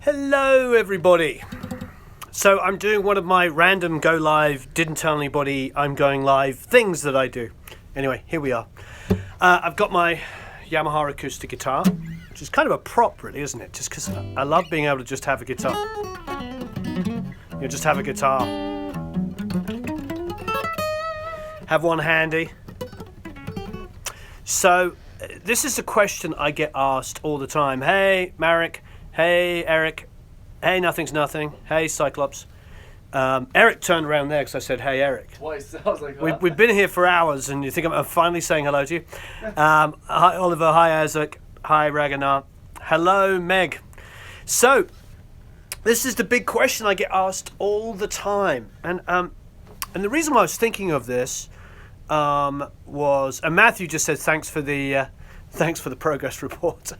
Hello everybody. So I'm doing one of my random go live, didn't tell anybody I'm going live things that I do. Anyway, here we are. I've got my Yamaha acoustic guitar, which is kind of a prop really, isn't it? Just because I love being able to just have a guitar. You just have a guitar. Have one handy. So this is a question I get asked all the time. Hey, Marek. Hey, Eric. Hey, nothing's nothing. Hey, Cyclops. Eric turned around there because I said, hey, Eric. Voice. I was like, what? We've been here for hours, and you think I'm finally saying hello to you. Hi, Oliver. Hi, Isaac. Hi, Ragnar. Hello, Meg. So, this is the big question I get asked all the time. And the reason why I was thinking of this was, and Matthew just said, thanks for the progress report.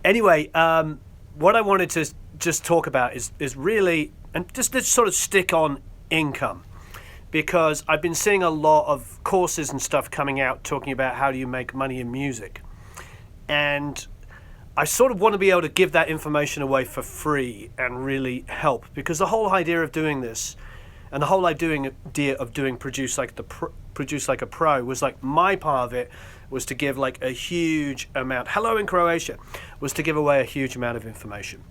Anyway, what I wanted to just talk about is really, and just let's sort of stick on income, because I've been seeing a lot of courses and stuff coming out talking about how do you make money in music, and I sort of want to be able to give that information away for free and really help, because the whole idea of doing this, and the whole idea of doing Produce Like a Pro was like, my part of it was to give like a huge amount, hello in Croatia, was to give away a huge amount of information.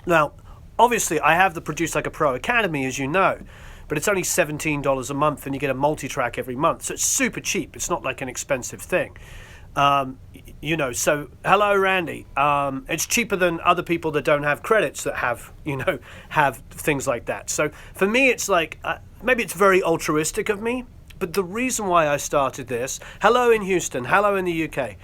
Now, obviously I have the Produce Like a Pro Academy, as you know, but it's only $17 a month and you get a multi-track every month. So it's super cheap. It's not like an expensive thing. So hello, Randy. It's cheaper than other people that don't have credits that have things like that. So for me, it's like, maybe it's very altruistic of me, but the reason why I started this, hello in Houston, hello in the UK.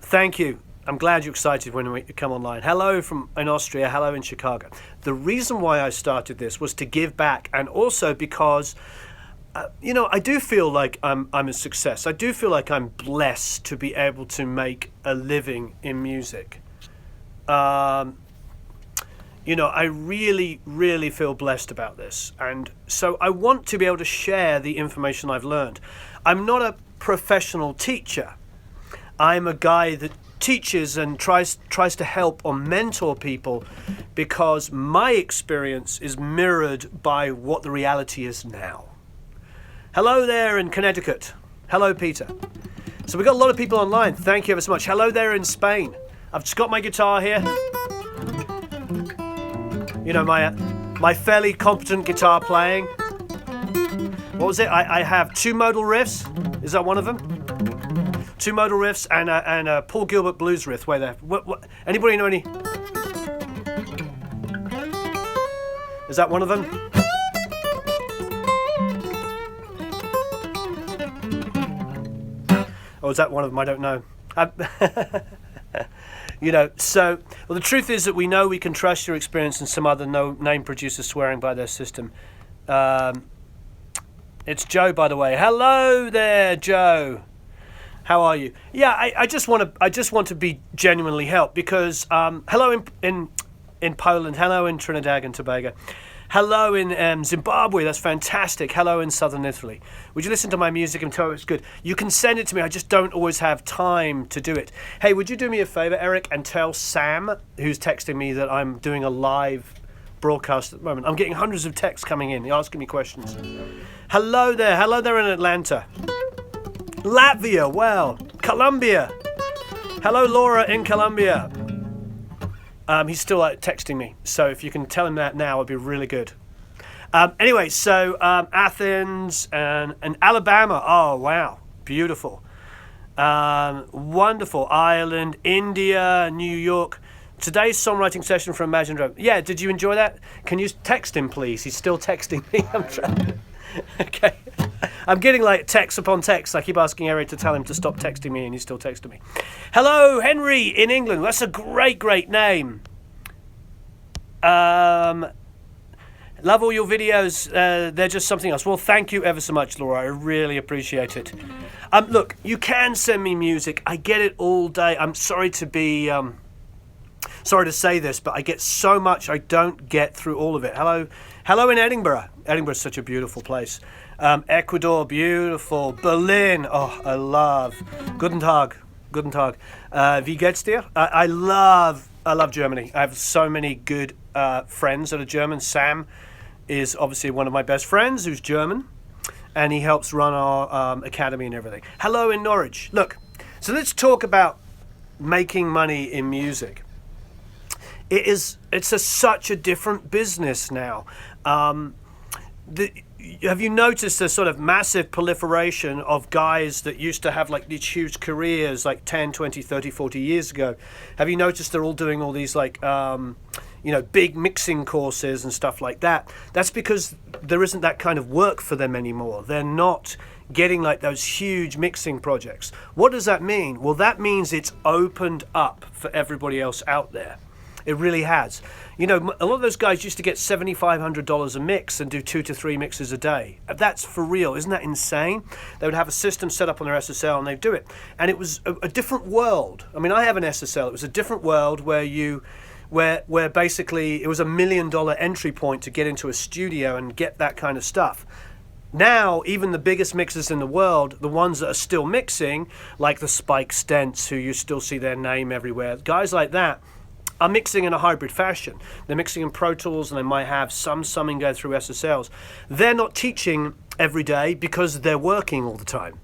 Thank you. I'm glad you're excited when we come online. Hello in Austria, hello in Chicago. The reason why I started this was to give back, and also because I do feel like I'm a success. I do feel like I'm blessed to be able to make a living in music. I really, really feel blessed about this. And so I want to be able to share the information I've learned. I'm not a professional teacher. I'm a guy that teaches and tries to help or mentor people, because my experience is mirrored by what the reality is now. Hello there in Connecticut. Hello, Peter. So we've got a lot of people online. Thank you ever so much. Hello there in Spain. I've just got my guitar here. My fairly competent guitar playing. What was it? I have two modal riffs. Is that one of them? Two modal riffs and a Paul Gilbert blues riff. Wait there. What? Anybody know any? Is that one of them? Or is that one of them? I don't know. Well, the truth is that we know we can trust your experience, and some other no-name producer swearing by their system. It's Joe, by the way. Hello there, Joe. How are you? Yeah, I just want to be genuinely helped, because hello in Poland, hello in Trinidad and Tobago. Hello in Zimbabwe, that's fantastic. Hello in southern Italy. Would you listen to my music and tell me it's good? You can send it to me, I just don't always have time to do it. Hey, would you do me a favor, Eric, and tell Sam, who's texting me, that I'm doing a live broadcast at the moment. I'm getting hundreds of texts coming in, asking me questions. Hello there in Atlanta. Latvia, well, Colombia. Hello, Laura in Colombia. He's still texting me, so if you can tell him that now, it'd be really good. Anyway, so Athens and Alabama. Oh, wow. Beautiful. Wonderful. Ireland, India, New York. Today's songwriting session for Imagine Drone. Yeah, did you enjoy that? Can you text him, please? He's still texting me. I'm trying. Okay. I'm getting like text upon text. I keep asking Eric to tell him to stop texting me, and he's still texting me. Hello, Henry in England. That's a great name. Love all your videos. They're just something else. Well, thank you ever so much, Laura. I really appreciate it. Look, you can send me music. I get it all day. I'm sorry to be sorry to say this, but I get so much I don't get through all of it. Hello in Edinburgh. Edinburgh's such a beautiful place. Ecuador, beautiful. Berlin, oh, I love. Guten Tag. Guten Tag. Wie geht's dir? I love Germany. I have so many good friends that are German. Sam is obviously one of my best friends who's German, and he helps run our academy and everything. Hello in Norwich. Look, so let's talk about making money in music. It's such a different business now. Have you noticed the sort of massive proliferation of guys that used to have like these huge careers like 10, 20, 30, 40 years ago? Have you noticed they're all doing all these like, big mixing courses and stuff like that? That's because there isn't that kind of work for them anymore. They're not getting like those huge mixing projects. What does that mean? Well, that means it's opened up for everybody else out there. It really has. A lot of those guys used to get $7,500 a mix and do 2 to 3 mixes a day. That's for real. Isn't that insane? They would have a system set up on their SSL and they'd do it. And it was a different world. I mean, I have an SSL. It was a different world where basically it was $1 million entry point to get into a studio and get that kind of stuff. Now, even the biggest mixers in the world, the ones that are still mixing, like the Spike Stents, who you still see their name everywhere, guys like that, are mixing in a hybrid fashion. They're mixing in Pro Tools and they might have something go through SSLs. They're not teaching every day because they're working all the time.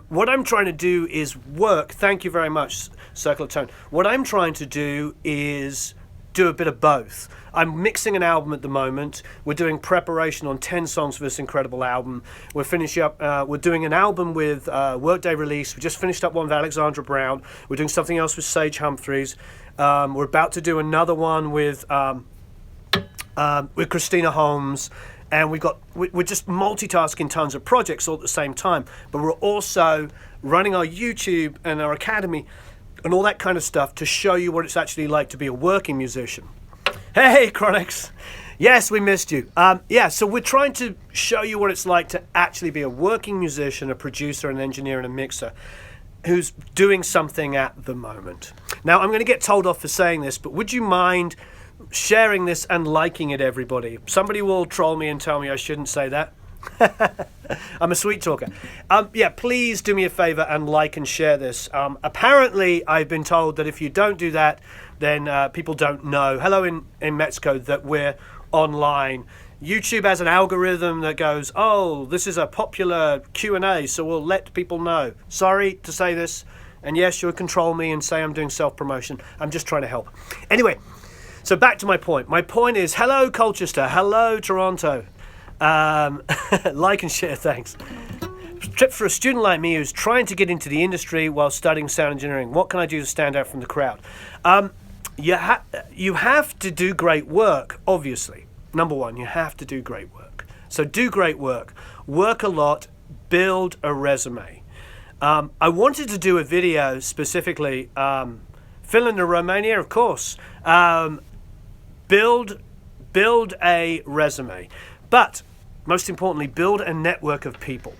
What I'm trying to do is work. Thank you very much, Circle of Tone. What I'm trying to do is do a bit of both. I'm mixing an album at the moment. We're doing preparation on 10 songs for this incredible album. We're finishing up, we're doing an album with Workday Release. We just finished up one with Alexandra Brown. We're doing something else with Sage Humphreys. We're about to do another one with Christina Holmes. And we're just multitasking tons of projects all at the same time. But we're also running our YouTube and our academy and all that kind of stuff to show you what it's actually like to be a working musician. Hey, Chronix. Yes, we missed you. So we're trying to show you what it's like to actually be a working musician, a producer, an engineer, and a mixer who's doing something at the moment. Now, I'm going to get told off for saying this, but would you mind sharing this and liking it, everybody? Somebody will troll me and tell me I shouldn't say that. I'm a sweet talker. Please do me a favor and like and share this. Apparently, I've been told that if you don't do that, then people don't know. Hello in Mexico, that we're online. YouTube has an algorithm that goes, oh, this is a popular Q&A, so we'll let people know. Sorry to say this, and yes, you'll control me and say I'm doing self-promotion. I'm just trying to help. Anyway, so back to my point. My point is, hello, Colchester. Hello, Toronto. Like and share, thanks. Tip for a student like me who's trying to get into the industry while studying sound engineering. What can I do to stand out from the crowd? You have to do great work, obviously. Number one, you have to do great work. So do great work. Work a lot. Build a resume. I wanted to do a video specifically. Finland or Romania, of course. Build a resume. But most importantly, build a network of people.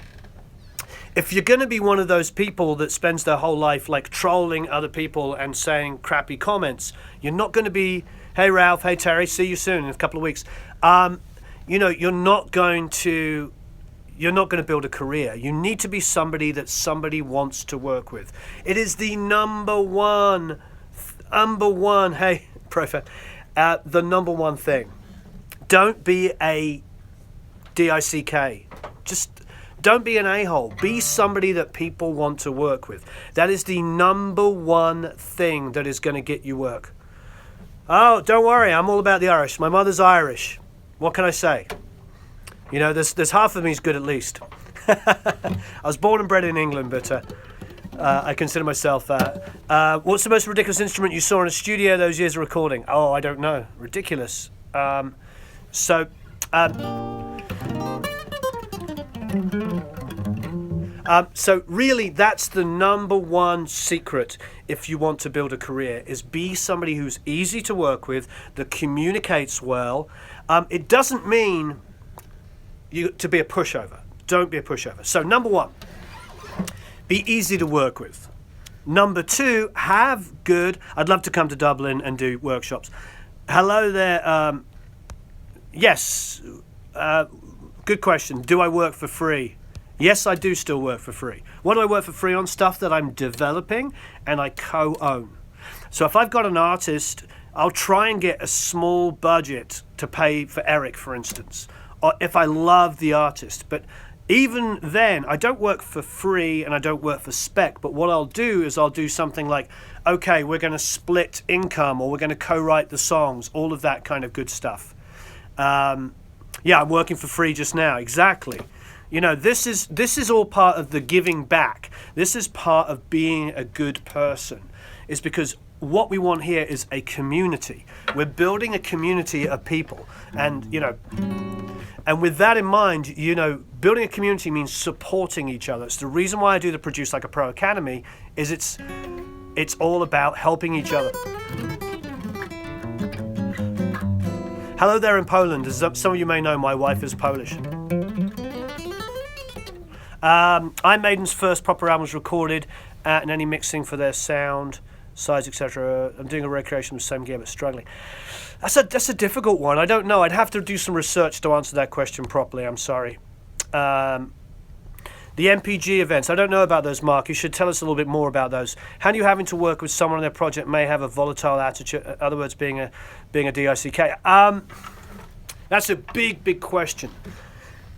If you're going to be one of those people that spends their whole life like trolling other people and saying crappy comments, you're not going to be, hey Ralph, hey Terry, see you soon in a couple of weeks. You're not going to build a career. You need to be somebody that somebody wants to work with. It is the number one, hey, Profet, the number one thing. Don't be a DICK. Just don't be an a-hole. Be somebody that people want to work with. That is the number one thing that is going to get you work. Oh, don't worry. I'm all about the Irish. My mother's Irish. What can I say? There's half of me is good at least. I was born and bred in England, but I consider myself... what's the most ridiculous instrument you saw in a studio those years of recording? Oh, I don't know. Ridiculous. So really, that's the number one secret if you want to build a career, is be somebody who's easy to work with, that communicates well. It doesn't mean you to be a pushover. Don't be a pushover. So number one, be easy to work with. Number two, I'd love to come to Dublin and do workshops. Hello there. Yes. Good question. Do I work for free? Yes, I do still work for free. What do I work for free on? Stuff that I'm developing and I co-own. So if I've got an artist, I'll try and get a small budget to pay for Eric, for instance, or if I love the artist. But even then, I don't work for free and I don't work for spec. But what I'll do is I'll do something like, okay, we're going to split income, or we're going to co-write the songs, all of that kind of good stuff. Yeah, I'm working for free just now. Exactly. You know, this is all part of the giving back. This is part of being a good person. Is because what we want here is a community. We're building a community of people. And, you know, and with that in mind, you know, building a community means supporting each other. It's the reason why I do the Produce Like a Pro Academy, is it's all about helping each other. Hello there in Poland. As some of you may know, my wife is Polish. Iron Maiden's first proper album was recorded, and any mixing for their sound, size, etc. I'm doing a recreation of the same gear, but struggling. That's a difficult one. I don't know. I'd have to do some research to answer that question properly. I'm sorry. The MPG events. I don't know about those, Mark. You should tell us a little bit more about those. How do you having to work with someone on their project may have a volatile attitude? In other words, being a DICK. That's a big question.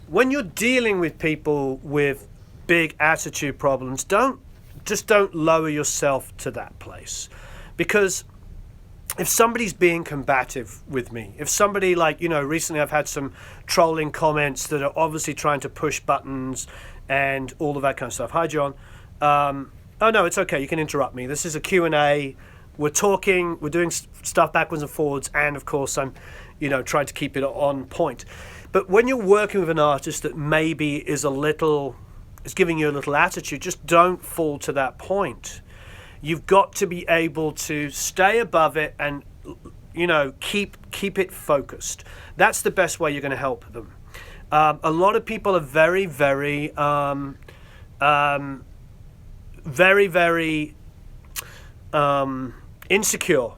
When you're dealing with people with big attitude problems, don't lower yourself to that place. Because if somebody's being combative with me, if somebody, like, you know, recently I've had some trolling comments that are obviously trying to push buttons and all of that kind of stuff. Hi, John. Oh, no, it's okay. You can interrupt me. This is a Q&A. We're talking, we're doing stuff backwards and forwards, and of course I'm, you know, trying to keep it on point. But when you're working with an artist that maybe is giving you a little attitude, just don't fall to that point. You've got to be able to stay above it and, you know, keep it focused. That's the best way you're going to help them. A lot of people are very insecure.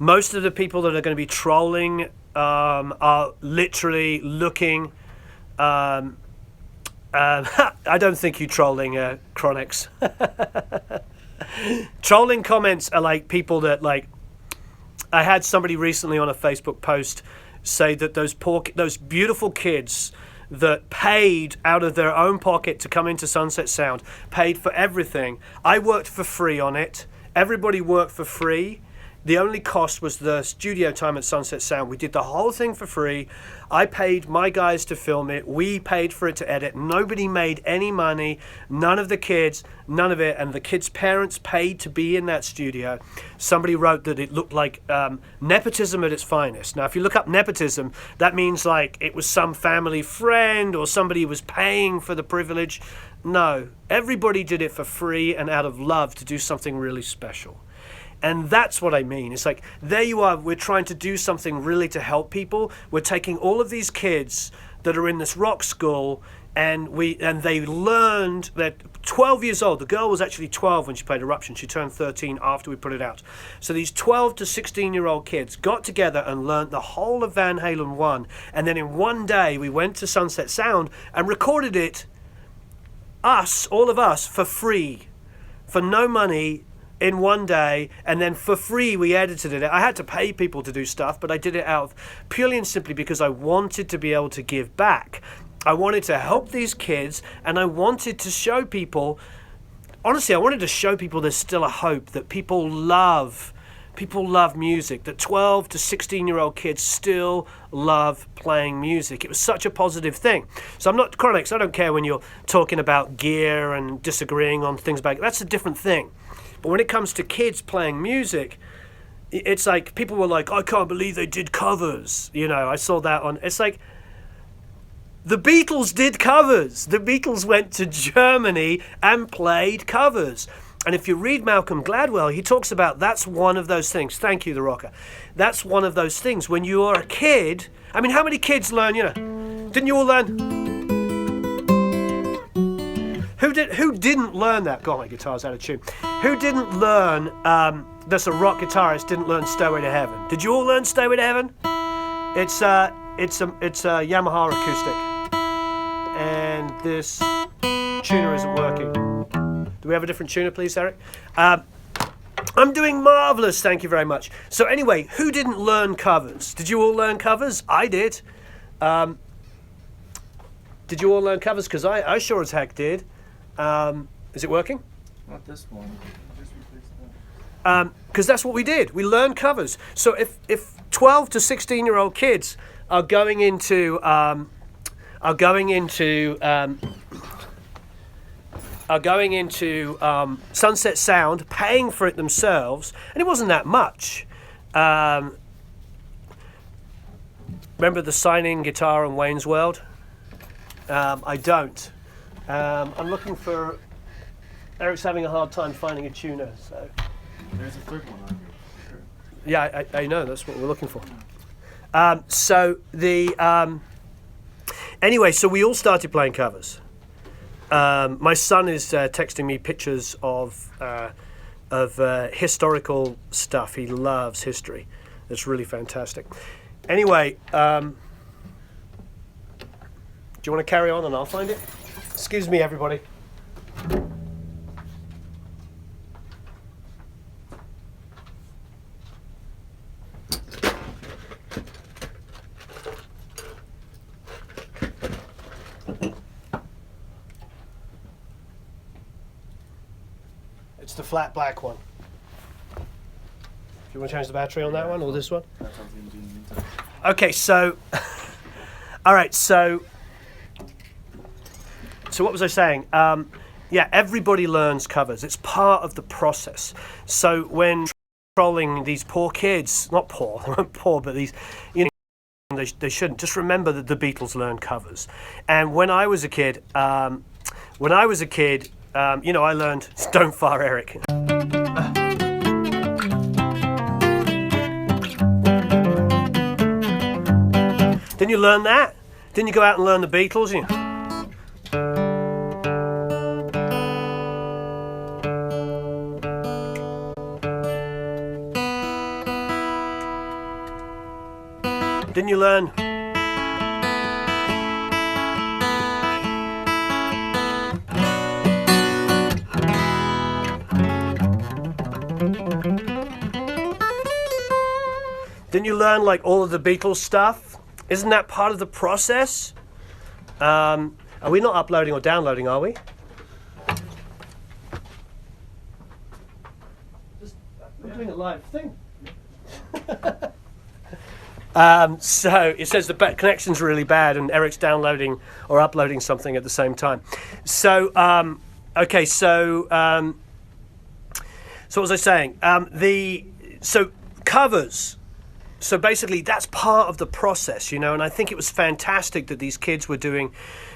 Most of the people that are going to be trolling are literally looking. I don't think you trolling, Chronix. Trolling comments are like people that, like, I had somebody recently on a Facebook post say that those beautiful kids that paid out of their own pocket to come into Sunset Sound, paid for everything. I worked for free on it. Everybody worked for free. The only cost was the studio time at Sunset Sound. We did the whole thing for free. I paid my guys to film it. We paid for it to edit. Nobody made any money. None of the kids, none of it. And the kids' parents paid to be in that studio. Somebody wrote that it looked like nepotism at its finest. Now, if you look up nepotism, that means like it was some family friend or somebody was paying for the privilege. No, everybody did it for free and out of love to do something really special. And that's what I mean. It's like, there you are, we're trying to do something really to help people. We're taking all of these kids that are in this rock school, and they learned that 12 years old. The girl was actually 12 when she played Eruption. She turned 13 after we put it out. So these 12 to 16-year-old kids got together and learned the whole of Van Halen 1. And then in one day, we went to Sunset Sound and recorded it, all of us, for free, for no money, in one day, and then for free we edited it. I had to pay people to do stuff, but I did it out of purely and simply because I wanted to be able to give back. I wanted to help these kids, and I wanted to show people, honestly, I wanted to show people there's still a hope, that people love music, that 12 to 16-year-old kids still love playing music. It was such a positive thing. So I'm not, Chronix, I don't care when you're talking about gear and disagreeing on things about it. That's a different thing. But when it comes to kids playing music, it's like people were like, I can't believe they did covers. You know, I saw that on, it's like, the Beatles did covers. The Beatles went to Germany and played covers. And if you read Malcolm Gladwell, he talks about that's one of those things. Thank you, The Rocker. That's one of those things. When you are a kid, I mean, how many kids learn, you know, didn't you all learn? Who didn't learn that? God, my guitar's out of tune. Who didn't learn, that's a rock guitarist, didn't learn Stairway to Heaven? Did you all learn Stairway to Heaven? It's a Yamaha acoustic. And this tuner isn't working. Do we have a different tuner, please, Eric? I'm doing marvellous, thank you very much. So anyway, who didn't learn covers? Did you all learn covers? I did. Did you all learn covers? Because I sure as heck did. Is it working? Not this one. Just replace that. Because that's what we did. We learned covers. So if 12 to 16-year-old kids are going into Sunset Sound, paying for it themselves, and it wasn't that much. Remember the signing guitar on Wayne's World? I don't. I'm looking for. Eric's having a hard time finding a tuner, so. There's a third one on here. Yeah, I know. That's what we're looking for. Anyway, so we all started playing covers. My son is texting me pictures of historical stuff. He loves history. It's really fantastic. Anyway, do you want to carry on and I'll find it? Excuse me, everybody. It's the flat black one. Do you want to change the battery on that one or this one? That's what I'm doing in the meantime. Okay, so, all right, so what was I saying? Yeah, everybody learns covers. It's part of the process. So when trolling these poor kids, not poor, they weren't poor, but these, you know, they shouldn't. Just remember that the Beatles learned covers. And when I was a kid, you know, I learned, don't fire, Eric. Didn't you learn that? Didn't you go out and learn the Beatles? Didn't you learn? Didn't you learn like all of the Beatles stuff? Isn't that part of the process? Are we not uploading or downloading, are we? I'm doing a live thing. So it says the connection's really bad and Eric's downloading or uploading something at the same time. So, okay, so what was I saying? So covers. So basically, that's part of the process, you know, and I think it was fantastic that these kids were doing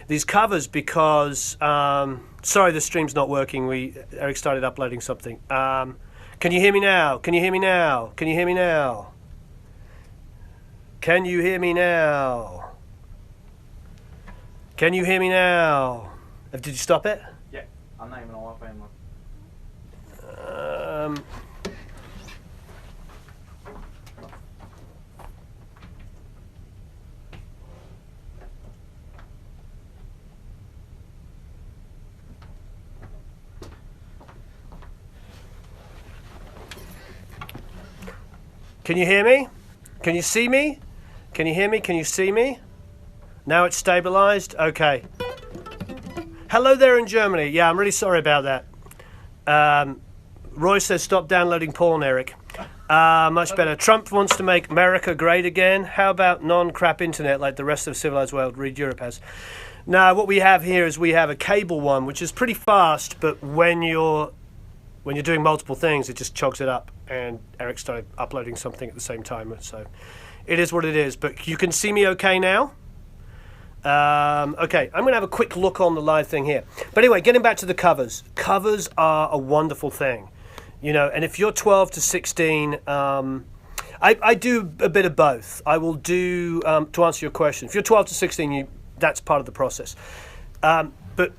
these covers because, sorry, the stream's not working. Eric started uploading something. Can you hear me now? Can you hear me now? Can you hear me now? Can you hear me now? Can you hear me now? Did you stop it? Yeah, I'm not even on Wi-Fi anymore. Can you hear me? Can you see me? Can you hear me? Can you see me? Now it's stabilized? Okay. Hello there in Germany. Yeah, I'm really sorry about that. Roy says stop downloading porn, Eric. Much better. Trump wants to make America great again. How about non-crap internet like the rest of the civilized world, read Europe has? Now, what we have here is we have a cable one, which is pretty fast, but when you're doing multiple things, it just chogs it up. And Eric started uploading something at the same time, so it is what it is. But you can see me okay now? Okay, I'm going to have a quick look on the live thing here. But anyway, getting back to the covers. Covers are a wonderful thing, you know. And if you're 12 to 16, I do a bit of both. I will do, to answer your question, if you're 12 to 16, that's part of the process. But,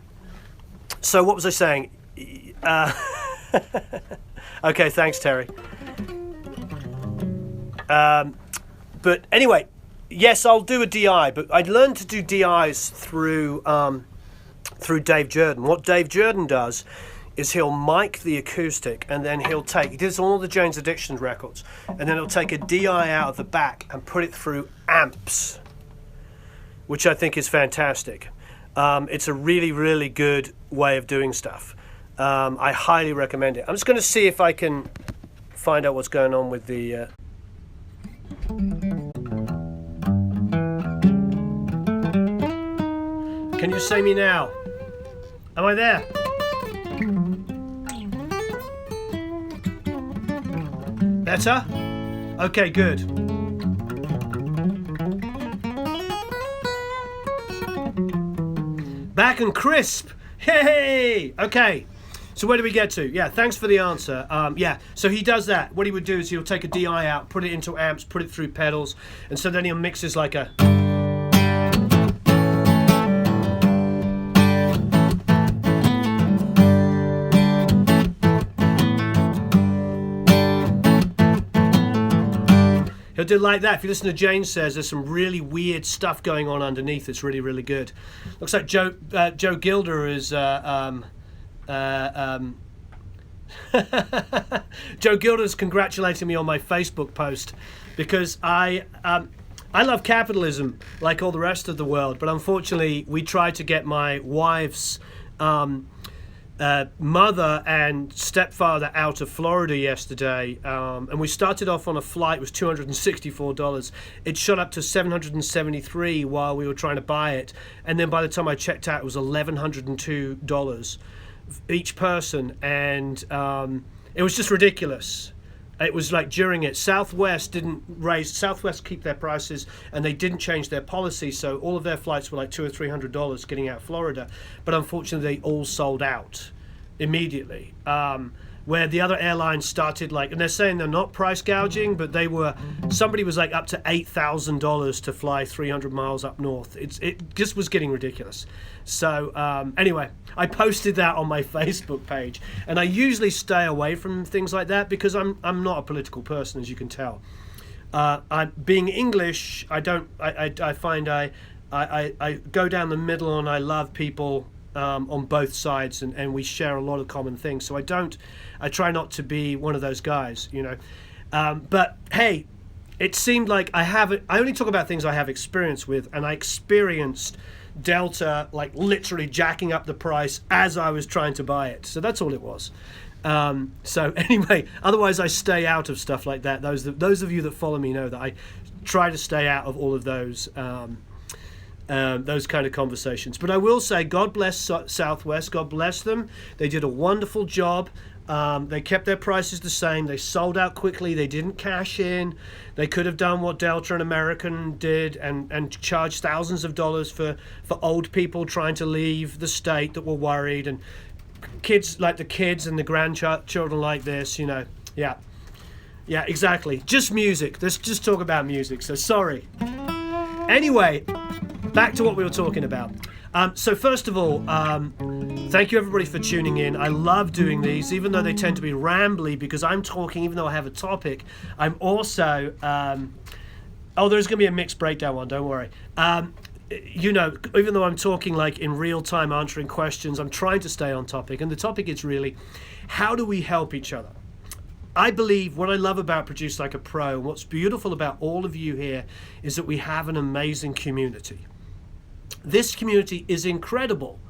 so what was I saying? Okay, thanks, Terry. But anyway, yes, I'll do a DI, but I learned to do DIs through through Dave Jordan. What Dave Jordan does is he'll mic the acoustic, and then he does all the Jane's Addiction records, and then he'll take a DI out of the back and put it through amps, which I think is fantastic. It's a really, really good way of doing stuff. I highly recommend it. I'm just going to see if I can find out what's going on with the... Can you see me now? Am I there? Better? Okay, good. Back and crisp. Hey! Okay. So where do we get to? Yeah, thanks for the answer. Yeah, so he does that. What he would do is he'll take a DI out, put it into amps, put it through pedals, and so then he'll mix this like a... He'll do like that. If you listen to Jane Says, there's some really weird stuff going on underneath. It's really, really good. Looks like Joe Gilder is... Joe Gilder's congratulating me on my Facebook post because I love capitalism like all the rest of the world, but unfortunately we tried to get my wife's mother and stepfather out of Florida yesterday, and we started off on a flight. It was $264. It shot up to $773 while we were trying to buy it, and then by the time I checked out it was $1,102 each person, and it was just ridiculous. It was like during it, Southwest keep their prices, and they didn't change their policy, so all of their flights were like $200 or $300 getting out of Florida, but unfortunately they all sold out immediately. Where the other airlines started and they're saying they're not price gouging, but somebody was like up to $8,000 to fly 300 miles up north. It just was getting ridiculous. So anyway, I posted that on my Facebook page, and I usually stay away from things like that because I'm not a political person, as you can tell. Being English, I find I go down the middle, and I love people on both sides, and we share a lot of common things. So I try not to be one of those guys, you know. But hey, it seemed like I only talk about things I have experience with, and I experienced Delta literally jacking up the price as I was trying to buy it. So that's all it was. So anyway, otherwise I stay out of stuff like that. Those of you that follow me know that I try to stay out of all of those kind of conversations. But I will say, God bless Southwest. God bless them. They did a wonderful job. They kept their prices the same. They sold out quickly. They didn't cash in. They could have done what Delta and American did and charged thousands of dollars for old people trying to leave the state that were worried, and kids and the grandchildren like this, you know. Yeah, exactly. Just music. Let's just talk about music. So sorry. Anyway, back to what we were talking about. So first of all, thank you everybody for tuning in. I love doing these, even though they tend to be rambly, because I'm talking, even though I have a topic, I'm also... there's going to be a mixed breakdown one, don't worry. You know, even though I'm talking in real time, answering questions, I'm trying to stay on topic. And the topic is really, how do we help each other? I believe what I love about Produce Like a Pro, what's beautiful about all of you here, is that we have an amazing community. This community is incredible.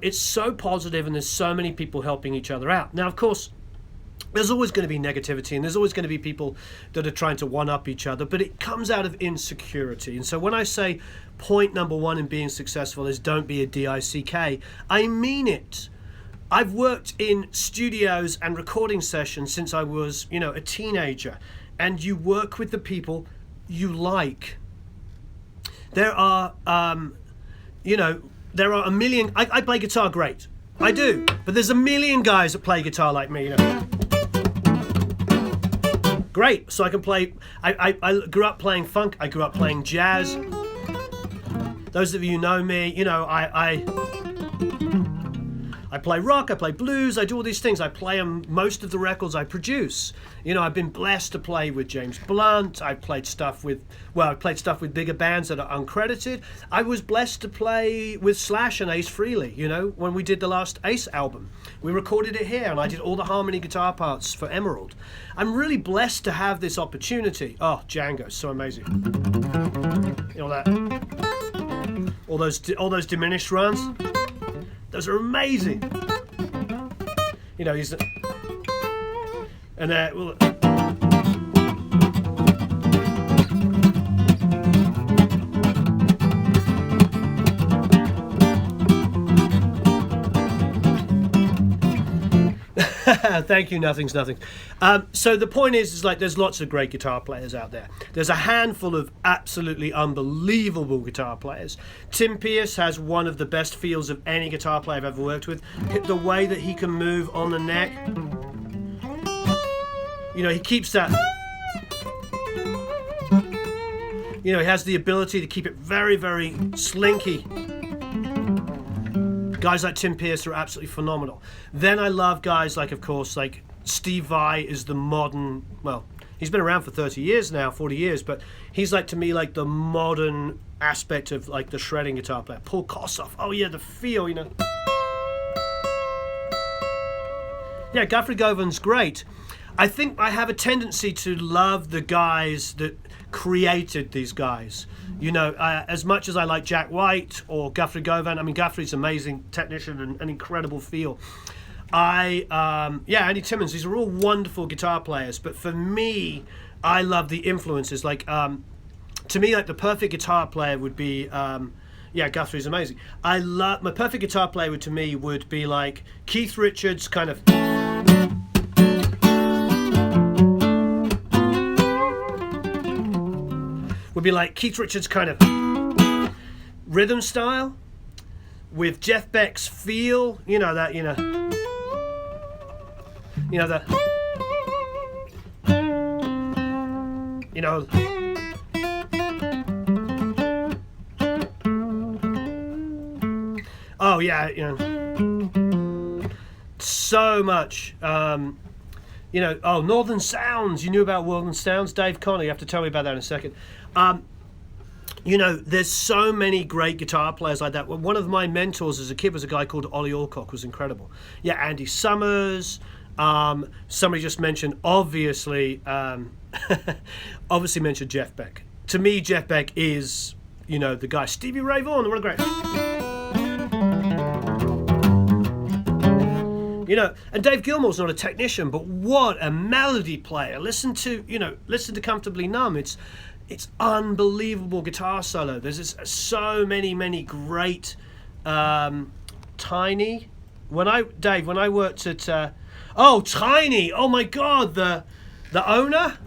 It's so positive, and there's so many people helping each other out. Now, of course, there's always going to be negativity, and there's always going to be people that are trying to one-up each other, but it comes out of insecurity. And so when I say point number one in being successful is don't be a DICK, I mean it. I've worked in studios and recording sessions since I was, a teenager, and you work with the people you like. There are, there are a million. I play guitar great, I do, but there's a million guys that play guitar like me. Great, so I can play. I grew up playing funk. I grew up playing jazz. I play rock, I play blues, I do all these things. I play on most of the records I produce. You know, I've been blessed to play with James Blunt. I played stuff with bigger bands that are uncredited. I was blessed to play with Slash and Ace Frehley, you know, when we did the last Ace album. We recorded it here, and I did all the harmony guitar parts for Emerald. I'm really blessed to have this opportunity. Oh, Django, so amazing. You know that? All those diminished runs. Those are amazing. You know, he's and well, thank you, nothing's nothing. So the point is like there's lots of great guitar players out there. There's a handful of absolutely unbelievable guitar players. Tim Pierce has one of the best feels of any guitar player I've ever worked with. The way that he can move on the neck. You know, he keeps that. You know, he has the ability to keep it very, very slinky. Guys like Tim Pierce are absolutely phenomenal. Then I love guys like, of course, like Steve Vai is the modern, well, he's been around for 30 years now, 40 years, but he's like, to me, like the modern aspect of like the shredding guitar player. Paul Kossoff, oh yeah, the feel, you know. Yeah, Guthrie Govan's great. I think I have a tendency to love the guys that created these guys. You know, as much as I like Jack White or Guthrie Govan, I mean, Guthrie's amazing technician and an incredible feel. Andy Timmons, these are all wonderful guitar players, but for me, I love the influences. Like, to me, like the perfect guitar player would be, Guthrie's amazing. My perfect guitar player to me would be like Keith Richards, kind of. Would be like Keith Richards' kind of rhythm style with Jeff Beck's feel, you know that, that. Oh yeah, so much. Northern Sounds. You knew about Northern Sounds, Dave Connor. You have to tell me about that in a second. There's so many great guitar players like that. One of my mentors as a kid was a guy called Ollie Alcock, was incredible. Yeah, Andy Summers. Somebody just mentioned, obviously mentioned Jeff Beck. To me, Jeff Beck is, the guy. Stevie Ray Vaughan, what a great. And Dave Gilmour's not a technician, but what a melody player. Listen to Comfortably Numb. It's unbelievable guitar solo. There's so many great Tiny. When I worked at Tiny. Oh my God, the owner,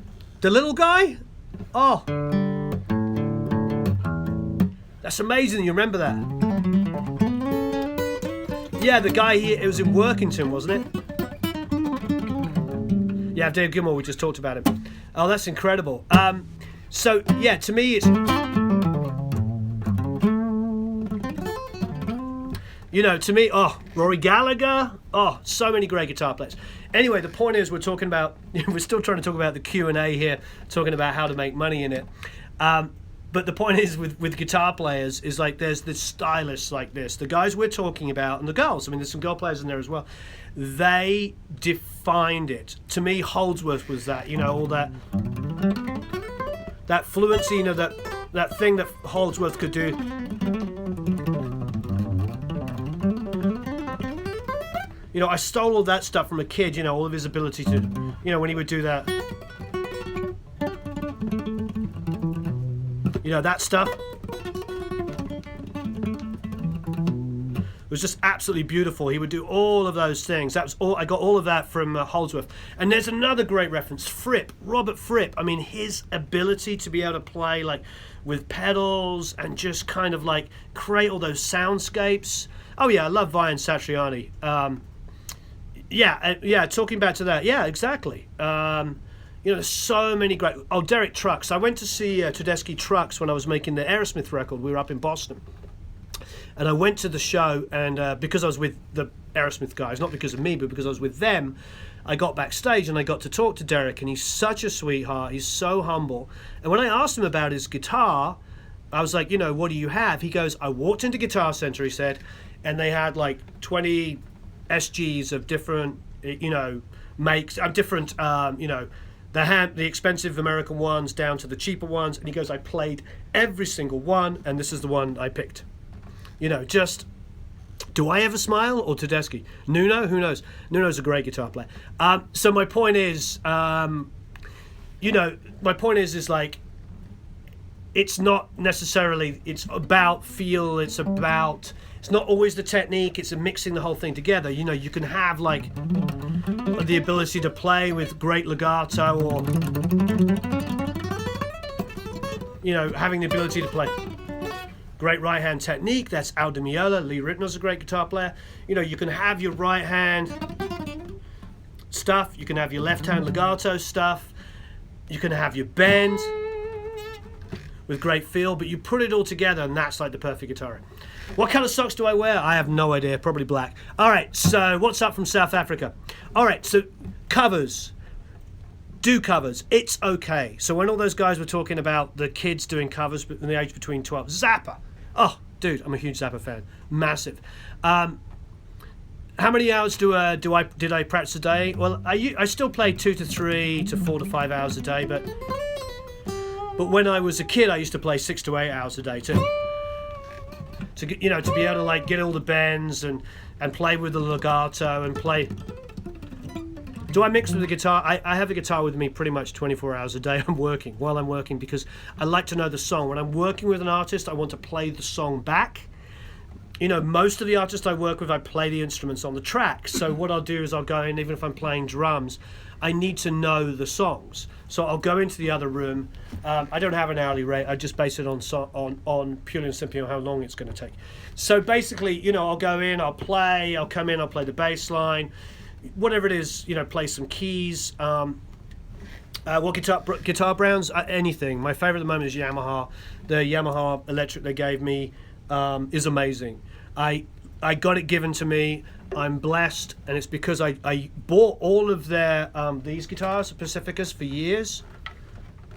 the little guy. Oh, that's amazing. You remember that? Yeah, the guy here, it was in Workington, wasn't it? Yeah, Dave Gilmour, we just talked about him. Oh, that's incredible. So, yeah, to me it's... Rory Gallagher. Oh, so many great guitar players. Anyway, the point is we're still trying to talk about the Q&A here, talking about how to make money in it. But the point is with guitar players is like there's the stylists like this. The guys we're talking about and the girls, I mean there's some girl players in there as well. They defined it. To me, Holdsworth was that, all that fluency, that thing that Holdsworth could do. I stole all that stuff from a kid, all of his ability to, when he would do that. That stuff. It was just absolutely beautiful. He would do all of those things. That was all. I got all of that from Holdsworth. And there's another great reference, Fripp, Robert Fripp. I mean, his ability to be able to play like with pedals and just kind of like create all those soundscapes. Oh yeah, I love Vian Satriani. Talking back to that. Yeah, exactly. There's so many great... Oh, Derek Trucks. I went to see Tedeschi Trucks when I was making the Aerosmith record. We were up in Boston. And I went to the show, and because I was with the Aerosmith guys, not because of me, but because I was with them, I got backstage and I got to talk to Derek, and he's such a sweetheart. He's so humble. And when I asked him about his guitar, I was like, what do you have? He goes, I walked into Guitar Center, he said, and they had like 20 SGs of different, makes, different, the expensive American ones down to the cheaper ones. And he goes, I played every single one, and this is the one I picked. Just, do I ever smile or Tedeschi? Nuno? Who knows? Nuno's a great guitar player. So my point is, like, it's not necessarily, it's about feel, it's not always the technique, it's mixing the whole thing together. You can have like the ability to play with great legato, or having the ability to play great right hand technique. That's Al Di Meola. Lee Ritenour's a great guitar player. You can have your right hand stuff, you can have your left hand legato stuff, you can have your bend with great feel, but you put it all together and that's like the perfect guitar. What kind of socks do I wear? I have no idea, probably black. All right, so what's up from South Africa? All right, so covers. Do covers. It's okay. So when all those guys were talking about the kids doing covers in the age between 12, Zappa. Oh, dude, I'm a huge Zappa fan. Massive. How many hours did I practice a day? Well, I still play 2 to 3 to 4 to 5 hours a day, but when I was a kid, I used to play 6 to 8 hours a day too. To be able to like get all the bends and play with the legato and play. Do I mix with the guitar? I have a guitar with me pretty much 24 hours a day. While I'm working, because I like to know the song. When I'm working with an artist, I want to play the song back. Most of the artists I work with, I play the instruments on the track. So what I'll do is I'll go in, even if I'm playing drums, I need to know the songs. So I'll go into the other room. I don't have an hourly rate. I just base it on purely and simply on how long it's going to take. So basically, I'll go in, I'll play, I'll come in, I'll play the bass line, whatever it is, play some keys. What guitar brands? Anything. My favorite at the moment is Yamaha. The Yamaha electric they gave me is amazing. I got it given to me. I'm blessed, and it's because I bought all of their these guitars, Pacificas, for years,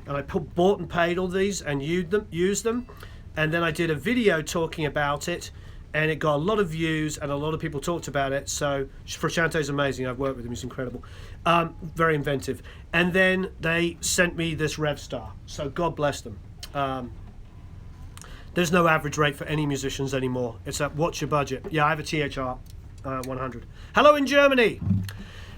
and I bought and paid all these and used them, and then I did a video talking about it, and it got a lot of views, and a lot of people talked about it. So Frusciante's amazing. I've worked with him. He's incredible. Very inventive. And then they sent me this Revstar. So God bless them. There's no average rate for any musicians anymore. It's what's your budget? Yeah, I have a THR 100. Hello in Germany.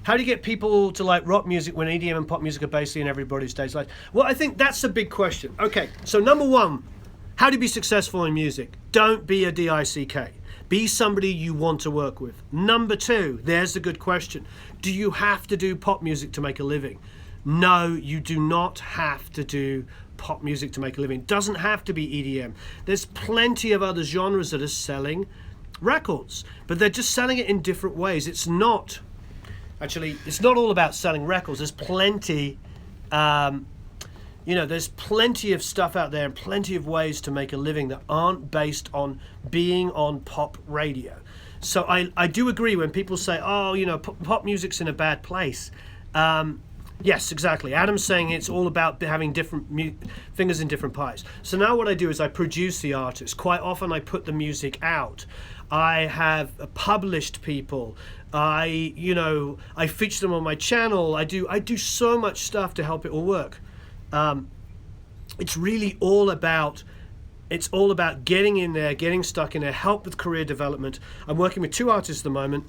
How do you get people to like rock music when EDM and pop music are basically in everybody's daily life? Well, I think that's a big question. Okay, so number one, how do you be successful in music? Don't be a DICK. Be somebody you want to work with. Number two, there's the good question. Do you have to do pop music to make a living? No, you do not have to do pop music to make a living. It doesn't have to be EDM. There's plenty of other genres that are selling records, but they're just selling it in different ways. It's not all about selling records. There's plenty, there's plenty of stuff out there and plenty of ways to make a living that aren't based on being on pop radio. So I do agree when people say, pop music's in a bad place. Yes, exactly. Adam's saying it's all about having different fingers in different pies. So now what I do is I produce the artist. Quite often I put the music out. I have published people. I feature them on my channel. I do so much stuff to help it all work. It's really all about getting in there, getting stuck in there, help with career development. I'm working with 2 artists at the moment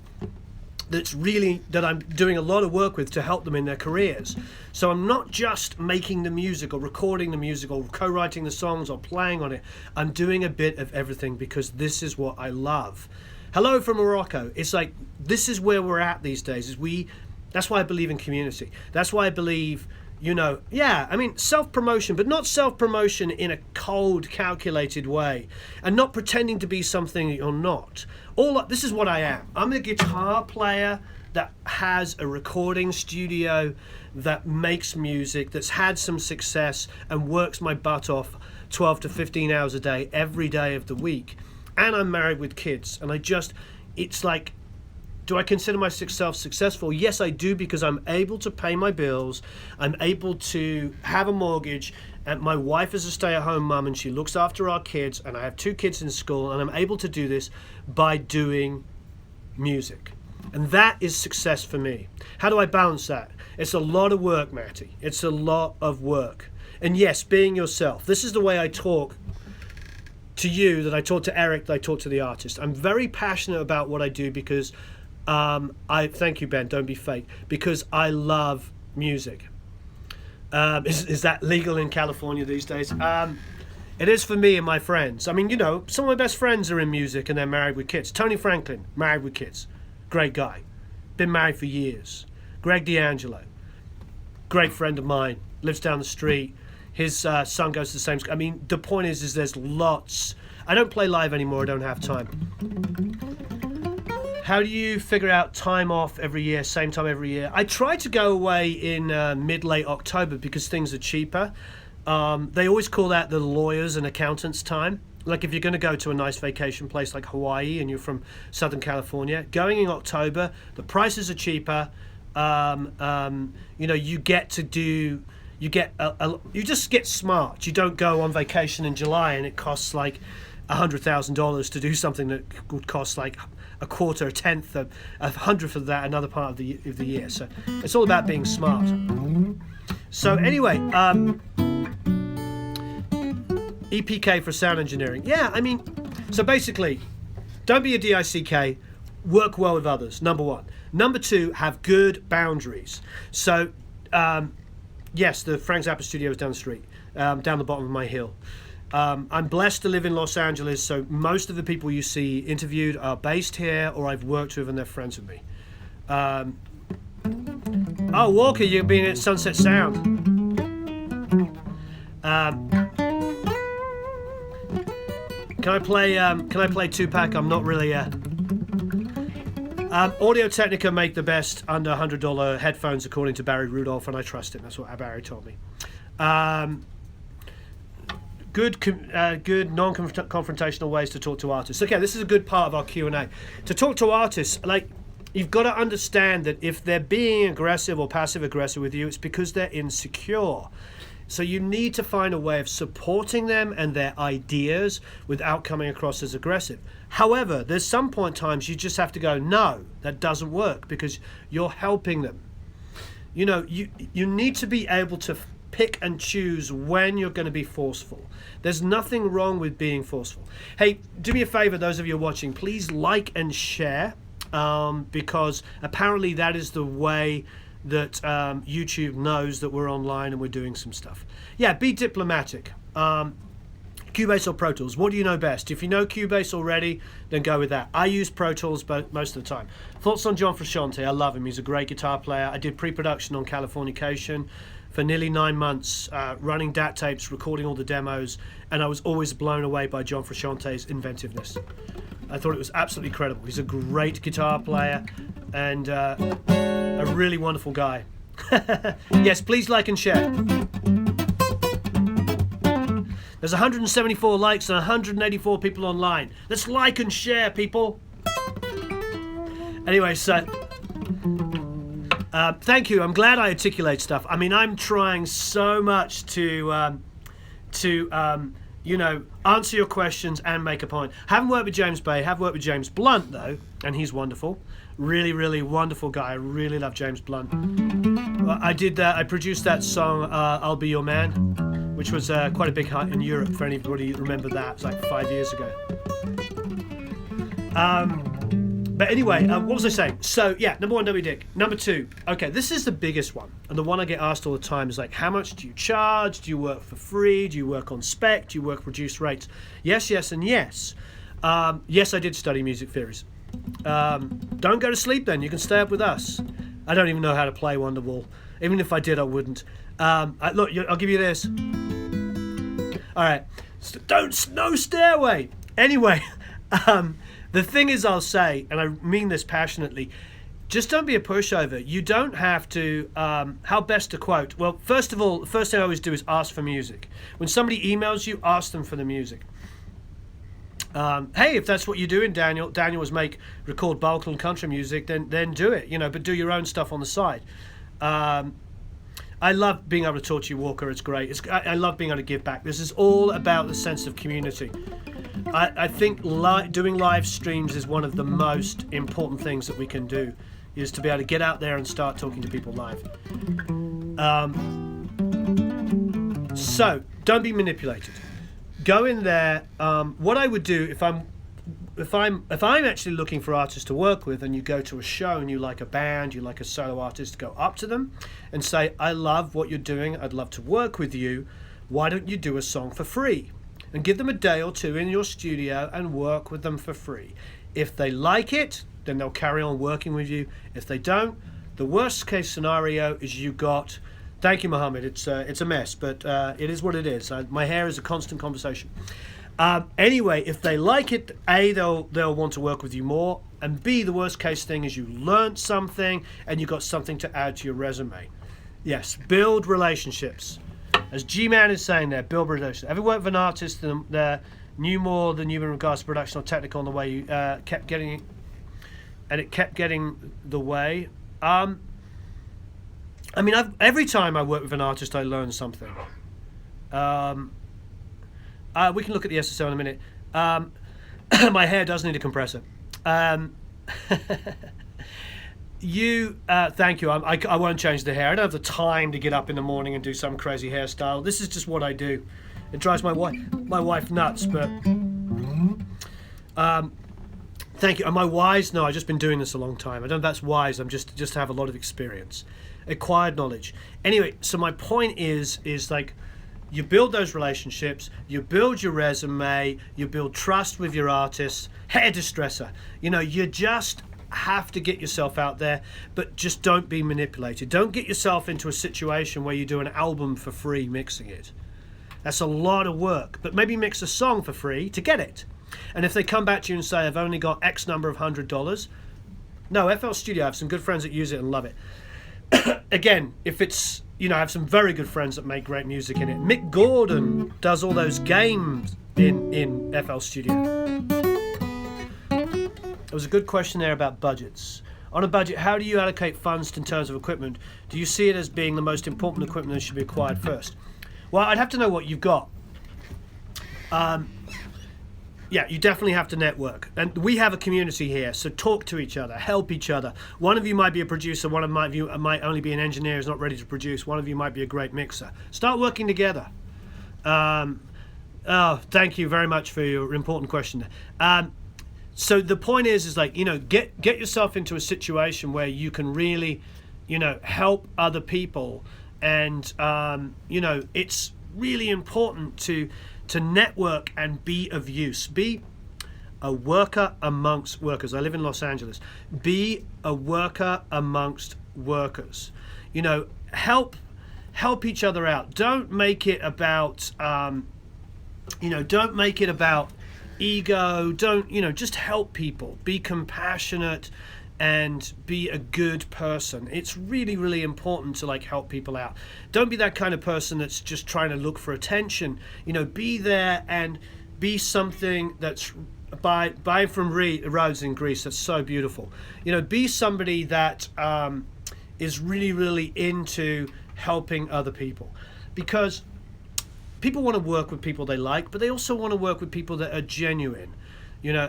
that I'm doing a lot of work with to help them in their careers. So I'm not just making the music or recording the music or co-writing the songs or playing on it. I'm doing a bit of everything because this is what I love. Hello from Morocco. It's like, this is where we're at these days. That's why I believe in community. That's why I believe, self-promotion, but not self-promotion in a cold, calculated way, and not pretending to be something that you're not. This is what I am. I'm a guitar player that has a recording studio, that makes music, that's had some success, and works my butt off 12 to 15 hours a day, every day of the week. and I'm married with kids. And it's like, do I consider myself successful? Yes, I do, because I'm able to pay my bills. I'm able to have a mortgage. And my wife is a stay-at-home mum, and she looks after our kids. And I have 2 kids in school, and I'm able to do this by doing music. And that is success for me. How do I balance that? It's a lot of work, Matty. It's a lot of work. And yes, being yourself. This is the way I talk to you, that I talk to Eric, that I talk to the artist. I'm very passionate about what I do because thank you, Ben, don't be fake, because I love music. Is that legal in California these days? It is for me and my friends. I mean, some of my best friends are in music and they're married with kids. Tony Franklin, married with kids. Great guy. Been married for years. Greg D'Angelo, great friend of mine, lives down the street. His son goes to the same school. I mean, the point is there's lots. I don't play live anymore. I don't have time. How do you figure out time off every year, same time every year? I try to go away in mid-late October because things are cheaper. They always call that the lawyers and accountants time. Like if you're going to go to a nice vacation place like Hawaii and you're from Southern California, going in October, the prices are cheaper. You get to do, you just get smart. You don't go on vacation in July and it costs like $100,000 to do something that would cost like a quarter, a tenth, a hundredth of that another part of the year. So it's all about being smart. So anyway, EPK for sound engineering. Yeah, I mean, so basically, don't be a DICK, work well with others, number 1. Number 2, have good boundaries. So, yes, the Frank Zappa studio is down the street, down the bottom of my hill. I'm blessed to live in Los Angeles, so most of the people you see interviewed are based here or I've worked with and they're friends with me. Oh, Walker, you're being at Sunset Sound. Can I play Tupac? I'm not really Audio Technica make the best under $100 headphones according to Barry Rudolph, and I trust him. That's what Barry told me. Good non-confrontational ways to talk to artists. Okay, this is a good part of our Q&A. To talk to artists, like, you've got to understand that if they're being aggressive or passive aggressive with you, it's because they're insecure. So you need to find a way of supporting them and their ideas without coming across as aggressive. However, there's some point times you just have to go, no, that doesn't work, because you're helping them. You need to be able to pick and choose when you're going to be forceful. There's nothing wrong with being forceful. Hey, do me a favor, those of you watching, please like and share, because apparently that is the way that YouTube knows that we're online and we're doing some stuff. Yeah, be diplomatic. Cubase or Pro Tools, what do you know best? If you know Cubase already, then go with that. I use Pro Tools most of the time. Thoughts on John Frusciante? I love him. He's a great guitar player. I did pre-production on Californication for nearly 9 months, running DAT tapes, recording all the demos, and I was always blown away by John Frusciante's inventiveness. I thought it was absolutely incredible. He's a great guitar player and a really wonderful guy. Yes, please like and share. There's 174 likes and 184 people online. Let's like and share, people. Anyway, so thank you. I'm glad I articulate stuff. I mean, I'm trying so much to answer your questions and make a point. Haven't worked with James Bay. Have worked with James Blunt though, and he's wonderful. Really, really wonderful guy. I really love James Blunt. I did that. I produced that song, "I'll Be Your Man," which was quite a big hit in Europe. For anybody who remember that, it was like 5 years ago. But anyway, what was I saying? So yeah, number 1, don't be a dick. Number 2, okay, this is the biggest one, and the one I get asked all the time is like, how much do you charge? Do you work for free? Do you work on spec? Do you work reduced rates? Yes, yes, and yes. Yes, I did study music theories. Don't go to sleep then. You can stay up with us. I don't even know how to play Wonderwall. Even if I did, I wouldn't. Look, I'll give you this. All right. No stairway. Anyway, the thing is, I'll say, and I mean this passionately, just don't be a pushover. You don't have to, how best to quote? Well, first of all, the first thing I always do is ask for music. When somebody emails you, ask them for the music. Hey, if that's what you're doing, Daniel was record Balkan and country music, then do it, but do your own stuff on the side. I love being able to talk to you, Walker. It's great. I love being able to give back. This is all about the sense of community. I think doing live streams is one of the most important things that we can do, is to be able to get out there and start talking to people live. So don't be manipulated. Go in there. What I would do if I'm actually looking for artists to work with, and you go to a show and you like a band, you like a solo artist, go up to them and say, I love what you're doing. I'd love to work with you. Why don't you do a song for free? And give them a day or two in your studio and work with them for free. If they like it, then they'll carry on working with you. If they don't, the worst case scenario is you got, thank you, Mohammed. It's a mess, but it is what it is. My hair is a constant conversation. Anyway, if they like it, A, they'll want to work with you more, and B, the worst case thing is you learned something and you got something to add to your resume. Yes, build relationships. As G-Man is saying there, build relationships. Ever worked with an artist that knew more than you in regards to production or technical, and the way you kept getting the way? Every time I work with an artist, I learn something. We can look at the SSO in a minute. My hair does need a compressor. Thank you. I won't change the hair. I don't have the time to get up in the morning and do some crazy hairstyle. This is just what I do. It drives my wife nuts, but thank you. Am I wise? No, I've just been doing this a long time. I don't know if that's wise. I'm just have a lot of experience, acquired knowledge. Anyway, so my point is like, you build those relationships, you build your resume, you build trust with your artists. Hair distresser. You just have to get yourself out there, but just don't be manipulated. Don't get yourself into a situation where you do an album for free mixing it. That's a lot of work, but maybe mix a song for free to get it. And if they come back to you and say, I've only got X number of $100, no, FL Studio, I have some good friends that use it and love it. Again, if it's, I have some very good friends that make great music in it. Mick Gordon does all those games in FL Studio. There was a good question there about budgets. On a budget, how do you allocate funds in terms of equipment? Do you see it as being the most important equipment that should be acquired first? Well, I'd have to know what you've got. Yeah, you definitely have to network. And we have a community here, so talk to each other, help each other. One of you might be a producer, one of you might only be an engineer who's not ready to produce, one of you might be a great mixer. Start working together. Thank you very much for your important question. So the point is like, get yourself into a situation where you can really, help other people. And, it's really important to network and be of use. Be a worker amongst workers. I live in Los Angeles. Be a worker amongst workers. Help each other out. Don't make it about, don't make it about ego. Don't, just help people. Be compassionate and be a good person. It's really, really important to help people out. Don't be that kind of person that's just trying to look for attention. Be there and be something that's buy from Rhodes in Greece. That's so beautiful. Be somebody that is really, really into helping other people, because people want to work with people they like, but they also want to work with people that are genuine.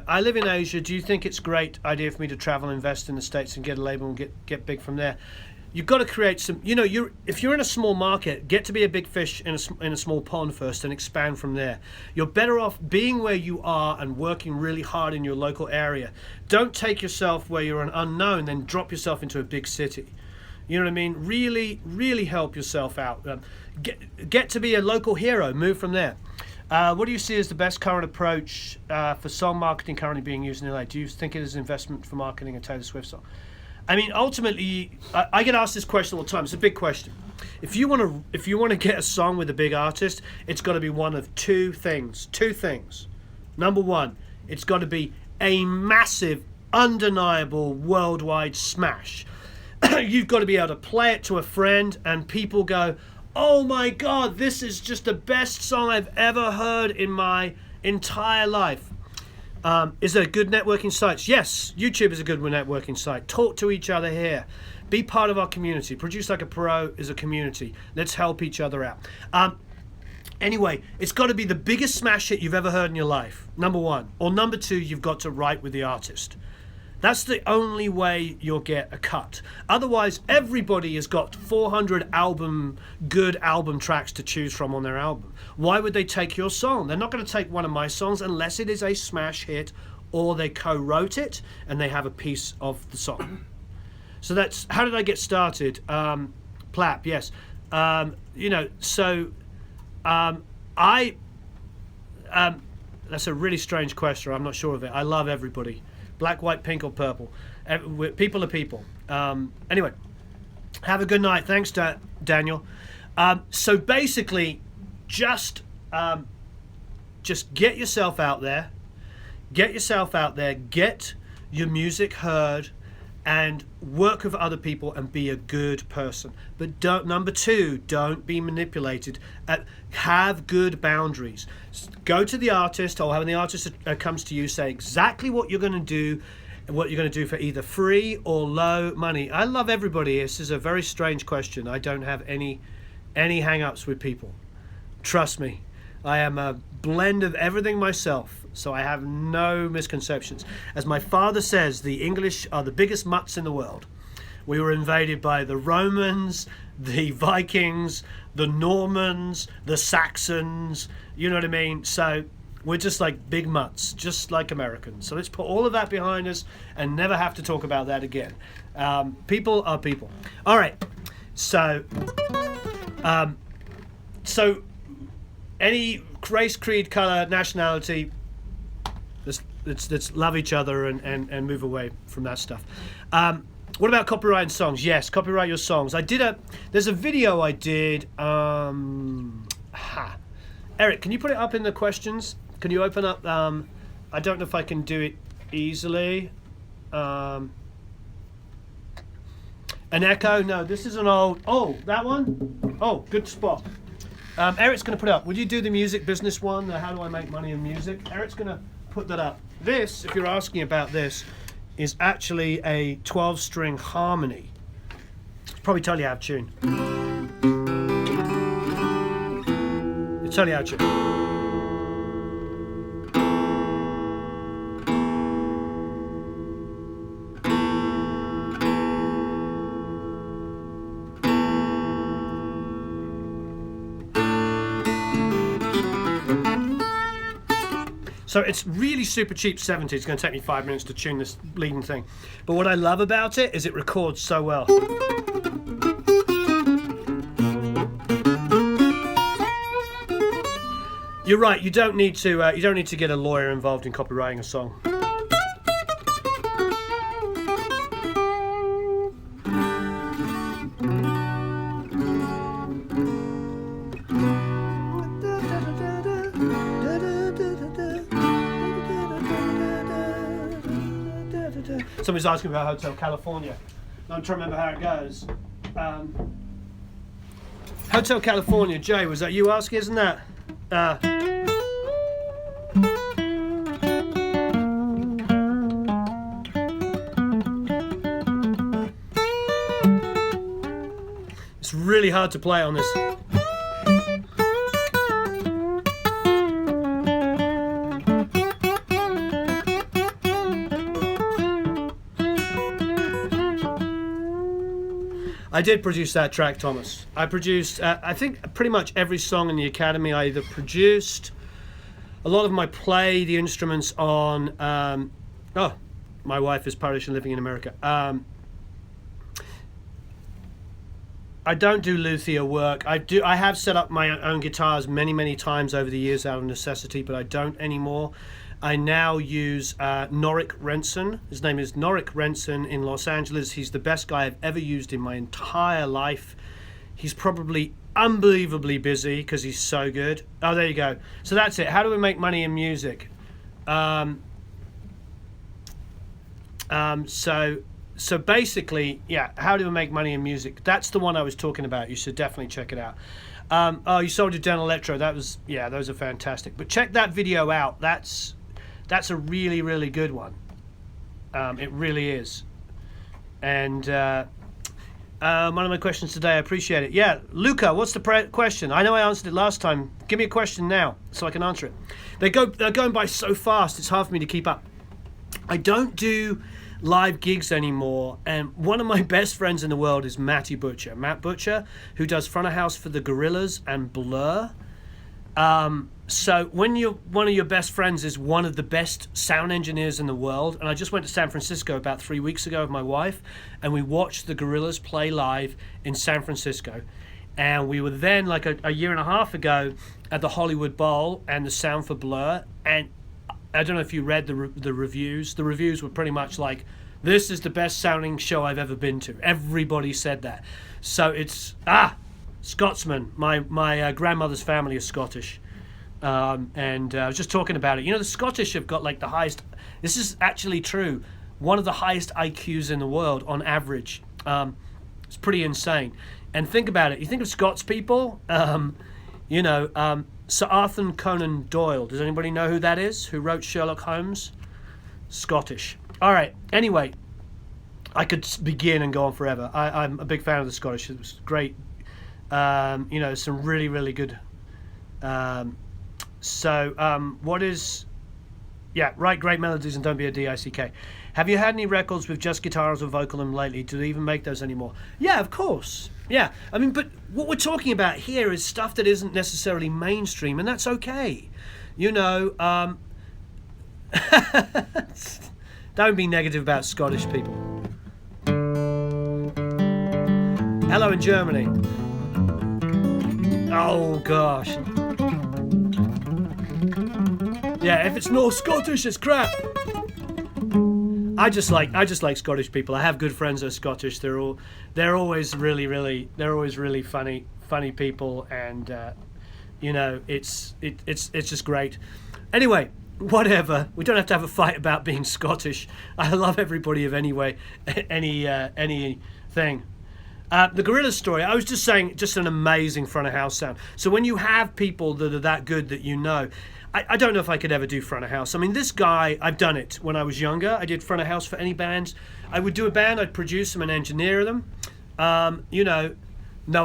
I live in Asia. Do you think it's a great idea for me to travel, invest in the States, and get a label and get big from there? You've got to create some, if you're in a small market, get to be a big fish in a small pond first and expand from there. You're better off being where you are and working really hard in your local area. Don't take yourself where you're an unknown, then drop yourself into a big city. You know what I mean? Really, really help yourself out. Get to be a local hero. Move from there. What do you see as the best current approach for song marketing currently being used in LA? Do you think it is an investment for marketing a Taylor Swift song? I mean, ultimately, I get asked this question all the time. It's a big question. If you want to get a song with a big artist, it's got to be one of two things. Two things. Number one, it's got to be a massive, undeniable, worldwide smash. You've got to be able to play it to a friend and people go, oh my God, this is just the best song I've ever heard in my entire life. Is there good networking sites? Yes, YouTube is a good networking site. Talk to each other here. Be part of our community. Produce Like a Pro is a community. Let's help each other out. Anyway, it's got to be the biggest smash hit you've ever heard in your life, number one. Or number two, you've got to write with the artist. That's the only way you'll get a cut. Otherwise, everybody has got 400 good album tracks to choose from on their album. Why would they take your song? They're not going to take one of my songs unless it is a smash hit or they co-wrote it and they have a piece of the song. So that's, how did I get started? Plap, yes. That's a really strange question. I'm not sure of it. I love everybody. Black, white, pink, or purple. People are people. Anyway, have a good night. Thanks, Daniel. So basically, just get yourself out there. Get yourself out there. Get your music heard, and work with other people and be a good person. But number two, don't be manipulated. Have good boundaries. Go to the artist, or when the artist comes to you, say exactly what you're going to do, and what you're going to do for either free or low money. I love everybody. This is a very strange question. I don't have any hang-ups with people. Trust me. I am a blend of everything myself, so I have no misconceptions. As my father says, the English are the biggest mutts in the world. We were invaded by the Romans, the Vikings, the Normans, the Saxons, you know what I mean? So we're just like big mutts, just like Americans. So let's put all of that behind us and never have to talk about that again. People are people. All right, so any race, creed, color, nationality, let's love each other and move away from that stuff. What about copyrighting songs? Yes, copyright your songs. There's a video I did. Eric, can you put it up in the questions? Can you open up? I don't know if I can do it easily. An echo? No, this is an old. Oh, that one? Oh, good spot. Eric's going to put it up. Would you do the music business one? How do I make money in music? Eric's going to put that up. This, if you're asking about this, is actually a 12-string harmony. Probably tell you out of tune. It's totally out of tune. So it's really super cheap 70. It's going to take me 5 minutes to tune this bleeding thing. But what I love about it is it records so well. You're right. You don't need to get a lawyer involved in copywriting a song. Somebody's asking about Hotel California. I'm trying to remember how it goes. Hotel California, Jay, was that you asking, isn't that? It's really hard to play on this. I did produce that track, Thomas. I produced, I think, pretty much every song in the Academy. I either produced a lot of my play, the instruments on. My wife is Polish and living in America. I don't do luthier work. I have set up my own guitars many times over the years out of necessity, but I don't anymore. I now use Norik Renson. His name is Norik Renson in Los Angeles. He's the best guy I've ever used in my entire life. He's probably unbelievably busy because he's so good. Oh, there you go. So that's it. How do we make money in music? So basically, yeah, how do we make money in music? That's the one I was talking about. You should definitely check it out. Oh, you sold your Den Electro. Those are fantastic. But check that video out. That's a really, really good one. It really is. And one of my questions today, I appreciate it. Yeah, Luca, what's the question? I know I answered it last time. Give me a question now so I can answer it. They're going by so fast, it's hard for me to keep up. I don't do live gigs anymore, and one of my best friends in the world is Matt Butcher, who does front of house for the Gorillaz and Blur. So when one of your best friends is one of the best sound engineers in the world, and I just went to San Francisco about 3 weeks ago with my wife, and we watched the Gorillaz play live in San Francisco, and we were then like a year and a half ago at the Hollywood Bowl and the Sound for Blur, and I don't know if you read the reviews. The reviews were pretty much like, this is the best sounding show I've ever been to. Everybody said that. So it's Scotsman. My grandmother's family is Scottish. And I was just talking about it. You know, the Scottish have got like the highest, this is actually true, one of the highest IQs in the world on average. It's pretty insane. And think about it. You think of Scots people, Sir Arthur Conan Doyle. Does anybody know who that is? Who wrote Sherlock Holmes? Scottish. All right. Anyway, I could begin and go on forever. I'm a big fan of the Scottish. It was great. Some really, really good. What is... Yeah, write great melodies and don't be a DICK. Have you had any records with just guitars or vocal in them lately? Do they even make those anymore? Yeah, of course. Yeah, I mean, but what we're talking about here is stuff that isn't necessarily mainstream, and that's okay. Don't be negative about Scottish people. Hello in Germany. Oh, gosh. Yeah, if it's no Scottish, it's crap. I just like Scottish people. I have good friends that are Scottish. They're always really funny people, and it's just great. Anyway, whatever. We don't have to have a fight about being Scottish. I love everybody of anything. The Gorillaz story, I was just saying, just an amazing front of house sound. So when you have people that are that good that I don't know if I could ever do front of house. I mean, this guy, I've done it when I was younger. I did front of house for any bands. I would do a band, I'd produce them and engineer them. No,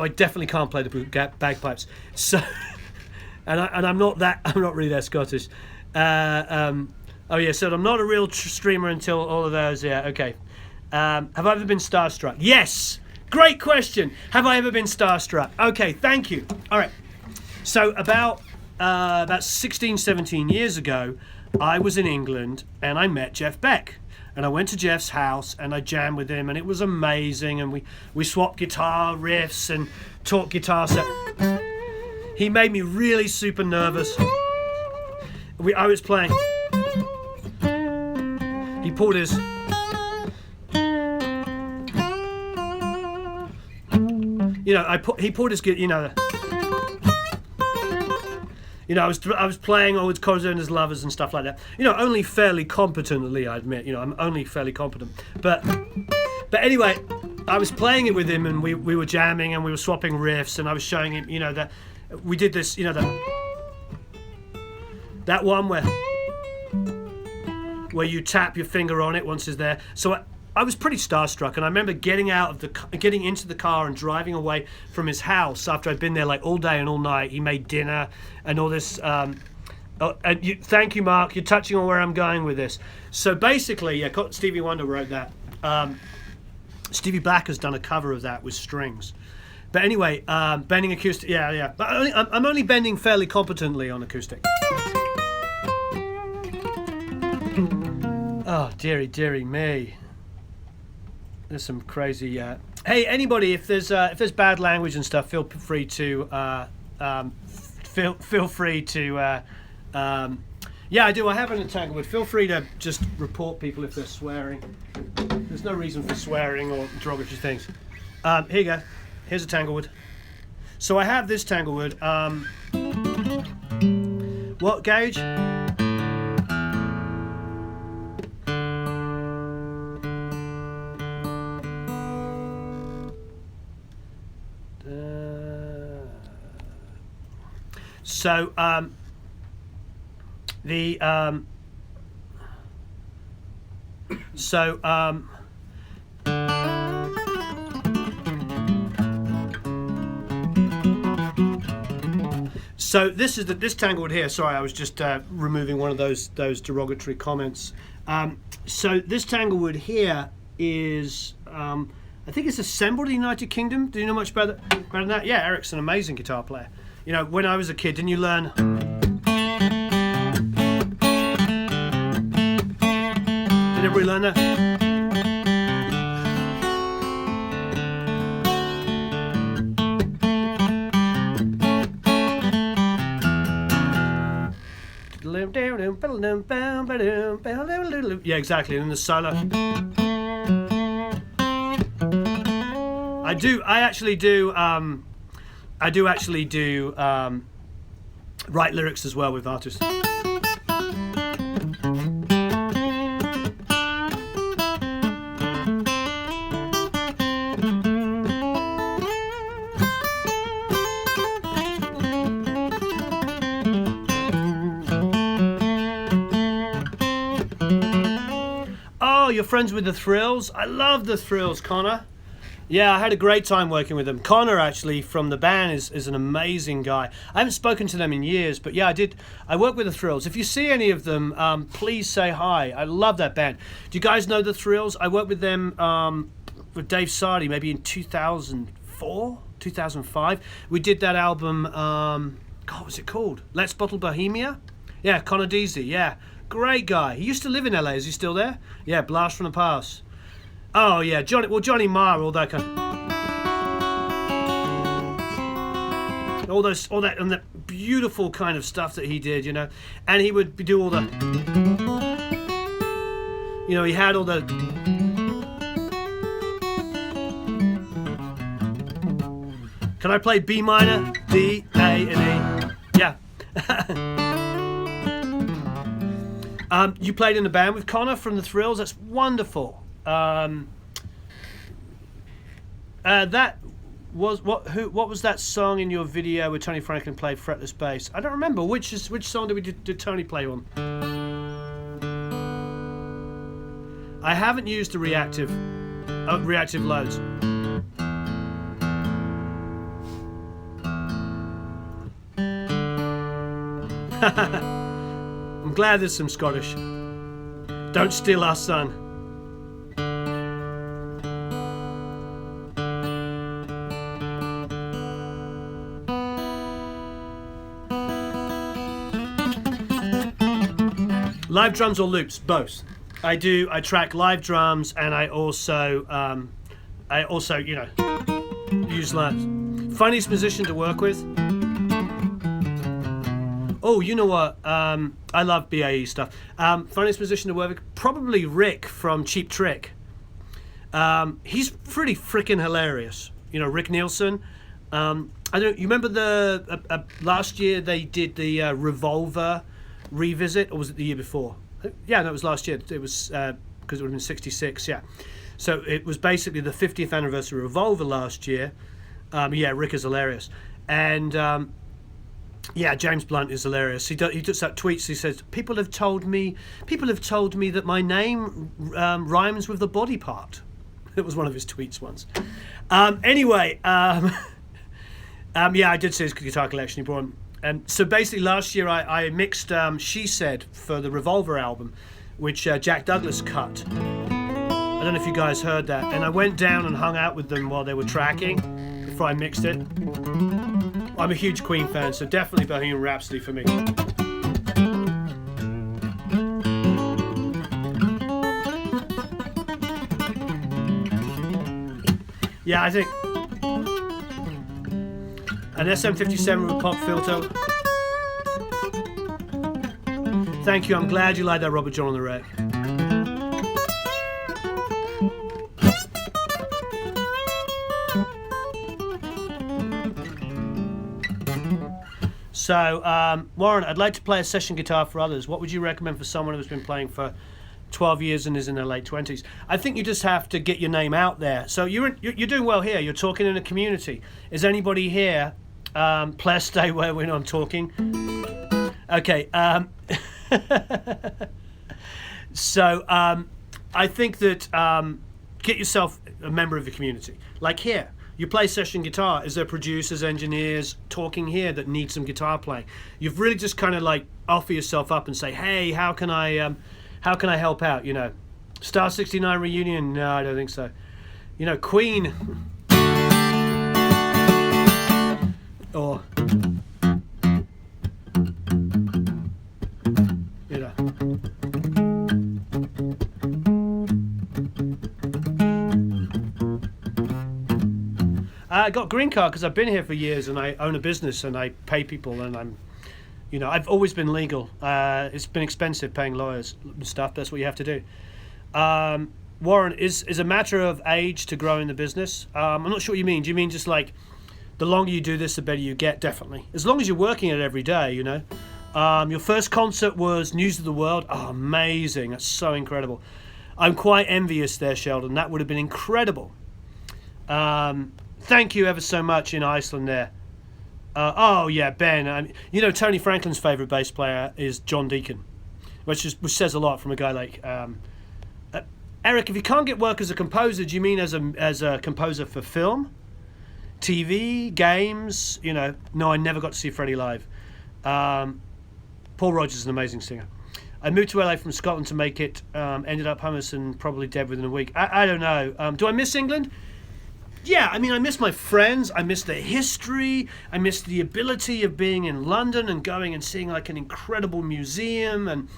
I definitely can't play the bagpipes. So, and I'm not really that Scottish. So I'm not a real streamer until all of those. Yeah, okay. Have I ever been starstruck? Yes. Great question. Have I ever been starstruck? Okay, thank you. All right. So about 16, 17 years ago, I was in England and I met Jeff Beck. And I went to Jeff's house and I jammed with him and it was amazing. And we swapped guitar riffs and talked guitar set. He made me really super nervous. I was playing. He pulled his... he pulled his... I was playing all with chords and his lovers and stuff like that. Only fairly competently, I admit. I'm only fairly competent. But anyway, I was playing it with him and we were jamming and we were swapping riffs and I was showing him, that we did this, that one where you tap your finger on it once it's there. So I was pretty starstruck, and I remember getting into the car and driving away from his house after I'd been there like all day and all night. He made dinner and all this. Thank you, Mark. You're touching on where I'm going with this. So basically, Stevie Wonder wrote that. Stevie Black has done a cover of that with strings. But anyway, bending acoustic. Yeah. But I'm only bending fairly competently on acoustic. Oh, dearie me. There's some crazy. Hey, anybody, if there's bad language and stuff, feel free to feel free to. I do. I have an entanglement. Feel free to just report people if they're swearing. There's no reason for swearing or derogatory things. Here you go. Here's a tanglewood. So I have this tanglewood. What gauge? So So, so this is this tanglewood here. Sorry, I was just removing one of those derogatory comments. So this tanglewood here is, I think it's assembled in the United Kingdom. Do you know much about that? Yeah, Eric's an amazing guitar player. You know, when I was a kid, didn't you learn? Did everybody learn that? Yeah, exactly. And then the solo. I do actually write lyrics as well with artists. Oh, you're friends with the Thrills? I love the Thrills, Connor. Yeah, I had a great time working with them. Connor, actually, from the band, is an amazing guy. I haven't spoken to them in years, but yeah, I work with the Thrills. If you see any of them, please say hi. I love that band. Do you guys know the Thrills? I worked with them with Dave Sardi maybe in 2004, 2005. We did that album, God, what was it called? Let's Bottle Bohemia? Yeah, Connor Deasy, yeah. Great guy. He used to live in LA. Is he still there? Yeah, Blast from the Past. Oh yeah, Johnny Marr, all that kind of, all that and that beautiful kind of stuff that he did, you know, and he would do all the, you know, he had all the, can I play B minor, D, A, and E? Yeah. You played in the band with Connor from the Thrills. That's wonderful. That was what was that song in your video where Tony Franklin played fretless bass? I don't remember. Which song did Tony play on? I haven't used the reactive loads. I'm glad there's some Scottish. Don't steal our son. Live drums or loops? Both. I track live drums, and I also, you know, use loops. Funniest musician to work with? Oh, you know what? I love BAE stuff. Funniest musician to work with? Probably Rick from Cheap Trick. He's pretty freaking hilarious. You know, Rick Nielsen. You remember last year they did the Revolver revisit, or was it the year before? Yeah, no, it was last year. It was because it would have been 66. Yeah, so it was basically the 50th anniversary of Revolver last year. Yeah, Rick is hilarious, and yeah, James Blunt is hilarious. He does that tweets. He says, "People have told me that my name rhymes with the body part." It was one of his tweets once. Anyway, yeah, I did see his guitar collection he brought him. So basically last year I mixed She Said for the Revolver album, which Jack Douglas cut. I don't know if you guys heard that. And I went down and hung out with them while they were tracking before I mixed it. I'm a huge Queen fan, so definitely Bohemian Rhapsody for me. Yeah, I think an SM57 with a pop filter. Thank you, I'm glad you like that Robert John on the Wreck. So, Warren, I'd like to play a session guitar for others. What would you recommend for someone who's been playing for 12 years and is in their late 20s? I think you just have to get your name out there. So you're doing well here. You're talking in a community. Is anybody here? Please stay where when I'm talking. Okay. So I think that get yourself a member of the community. Like here, you play session guitar. Is there producers, engineers talking here that need some guitar playing? You've really just kind of like offer yourself up and say, hey, how can I help out? You know, Star 69 reunion? No, I don't think so. You know, Queen. Or, you know. I got a green card because I've been here for years and I own a business and I pay people and I've always been legal. It's been expensive paying lawyers and stuff. That's what you have to do. Warren, is a matter of age to grow in the business? I'm not sure what you mean. Do you mean just like the longer you do this, the better you get? Definitely. As long as you're working at it every day, you know. Your first concert was News of the World. Oh, amazing. That's so incredible. I'm quite envious there, Sheldon. That would have been incredible. Thank you ever so much in Iceland there. Oh, yeah, Ben. Tony Franklin's favourite bass player is John Deacon, which says a lot from a guy like... Eric, if you can't get work as a composer, do you mean as a composer for film, TV, games? You know, no, I never got to see Freddie live. Paul Rodgers is an amazing singer. I moved to LA from Scotland to make it. Ended up homeless and probably dead within a week. I don't know. Do I miss England? Yeah, I mean, I miss my friends. I miss the history. I miss the ability of being in London and going and seeing like an incredible museum and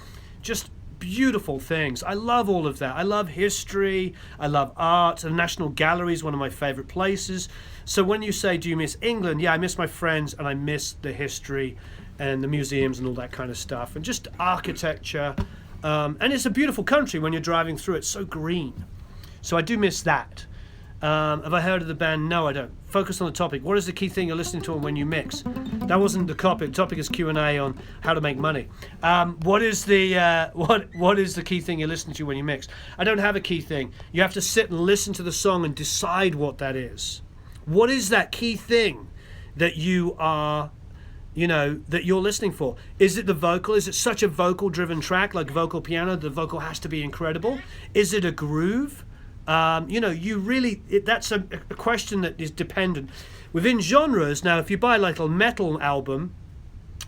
just beautiful things. I love all of that. I love history. I love art. The National Gallery is one of my favorite places. So when you say, do you miss England? Yeah, I miss my friends and I miss the history and the museums and all that kind of stuff and just architecture. And it's a beautiful country when you're driving through. It's so green. So I do miss that. Have I heard of the band? No, I don't. Focus on the topic. What is the key thing you're listening to when you mix? That wasn't the topic. The topic is Q&A on how to make money. What is the key thing you're listening to when you mix? I don't have a key thing. You have to sit and listen to the song and decide what that is. What is that key thing that you are, that you're listening for? Is it the vocal? Is it such a vocal-driven track like vocal piano? The vocal has to be incredible. Is it a groove? That's a question that is dependent. Within genres, now if you buy like a metal album,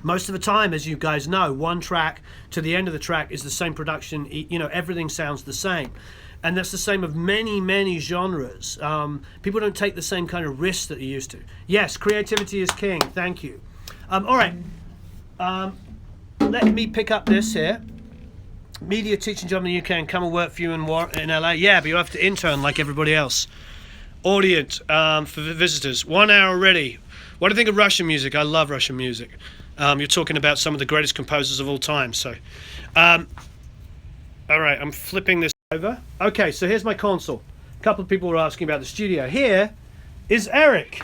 most of the time, as you guys know, one track to the end of the track is the same production, everything sounds the same. And that's the same of many, many genres. People don't take the same kind of risks that they used to. Yes, creativity is king, thank you. All right, let me pick up this here. Media teaching job in the UK and come and work for you in LA. Yeah, but you have to intern like everybody else. Audience for visitors. 1 hour already. What do you think of Russian music? I love Russian music. You're talking about some of the greatest composers of all time. So, all right, I'm flipping this over. Okay, so here's my console. A couple of people were asking about the studio. Here is Eric.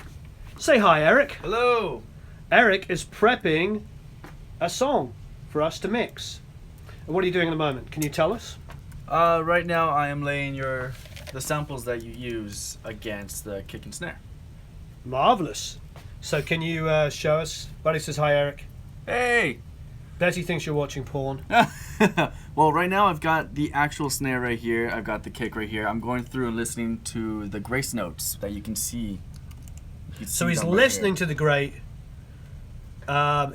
Say hi, Eric. Hello. Eric is prepping a song for us to mix. What are you doing at the moment? Can you tell us? Right now I am laying the samples that you use against the kick and snare. Marvelous. So can you show us? Buddy says hi, Eric. Hey! Betty thinks you're watching porn. Well, right now I've got the actual snare right here. I've got the kick right here. I'm going through and listening to the grace notes that you can see. So he's listening to the great.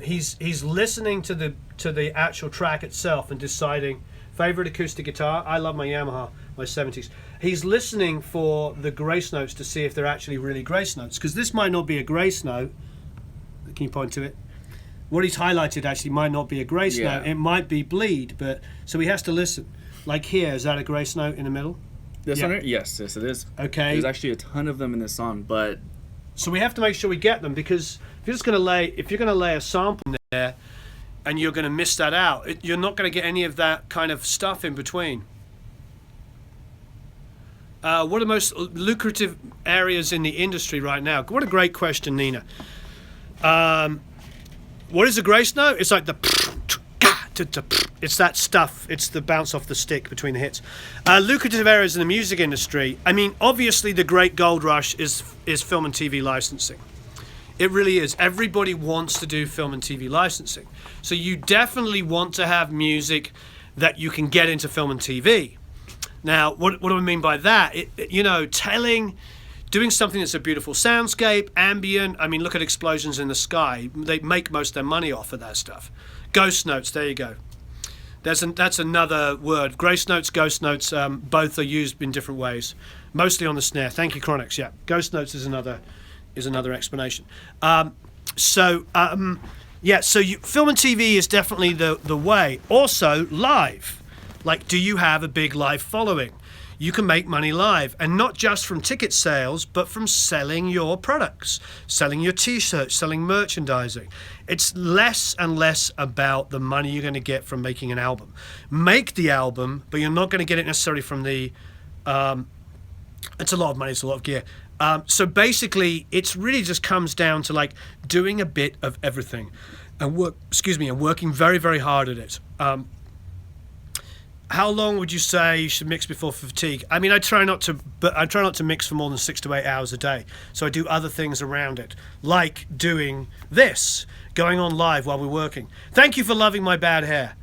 He's listening to the actual track itself and deciding favorite acoustic guitar. I love my Yamaha, my 70s. He's listening for the grace notes to see if they're actually really grace notes, because this might not be a grace note. Can you point to it? What he's highlighted actually might not be a grace note. It might be bleed, but so he has to listen. Like here, is that a grace note in the middle? This one? Yes, it is. Okay. There's actually a ton of them in this song, but so we have to make sure we get them, because if you're going to lay a sample in there and you're going to miss that out, you're not going to get any of that kind of stuff in between. What are the most lucrative areas in the industry right now? What a great question, Nina. What is a grace note? It's like it's that stuff. It's the bounce off the stick between the hits. Lucrative areas in the music industry. I mean, obviously the great gold rush is film and TV licensing. It really is. Everybody wants to do film and TV licensing. So you definitely want to have music that you can get into film and TV. Now, what do I mean by that? Doing something that's a beautiful soundscape, ambient. I mean, look at explosions in the sky. They make most of their money off of that stuff. Ghost notes, there you go. That's another word. Grace notes, ghost notes, both are used in different ways. Mostly on the snare. Thank you, Chronix. Yeah, ghost notes is another explanation. So film and TV is definitely the way. Also, live. Like, do you have a big live following? You can make money live, and not just from ticket sales, but from selling your products, selling your t-shirts, selling merchandising. It's less and less about the money you're going to get from making an album. Make the album, but you're not going to get it necessarily from the... it's a lot of money, it's a lot of gear. So basically, it really just comes down to like doing a bit of everything, and working very, very hard at it. How long would you say you should mix before fatigue? I mean, I try not to mix for more than 6 to 8 hours a day. So I do other things around it, like doing this, going on live while we're working. Thank you for loving my bad hair.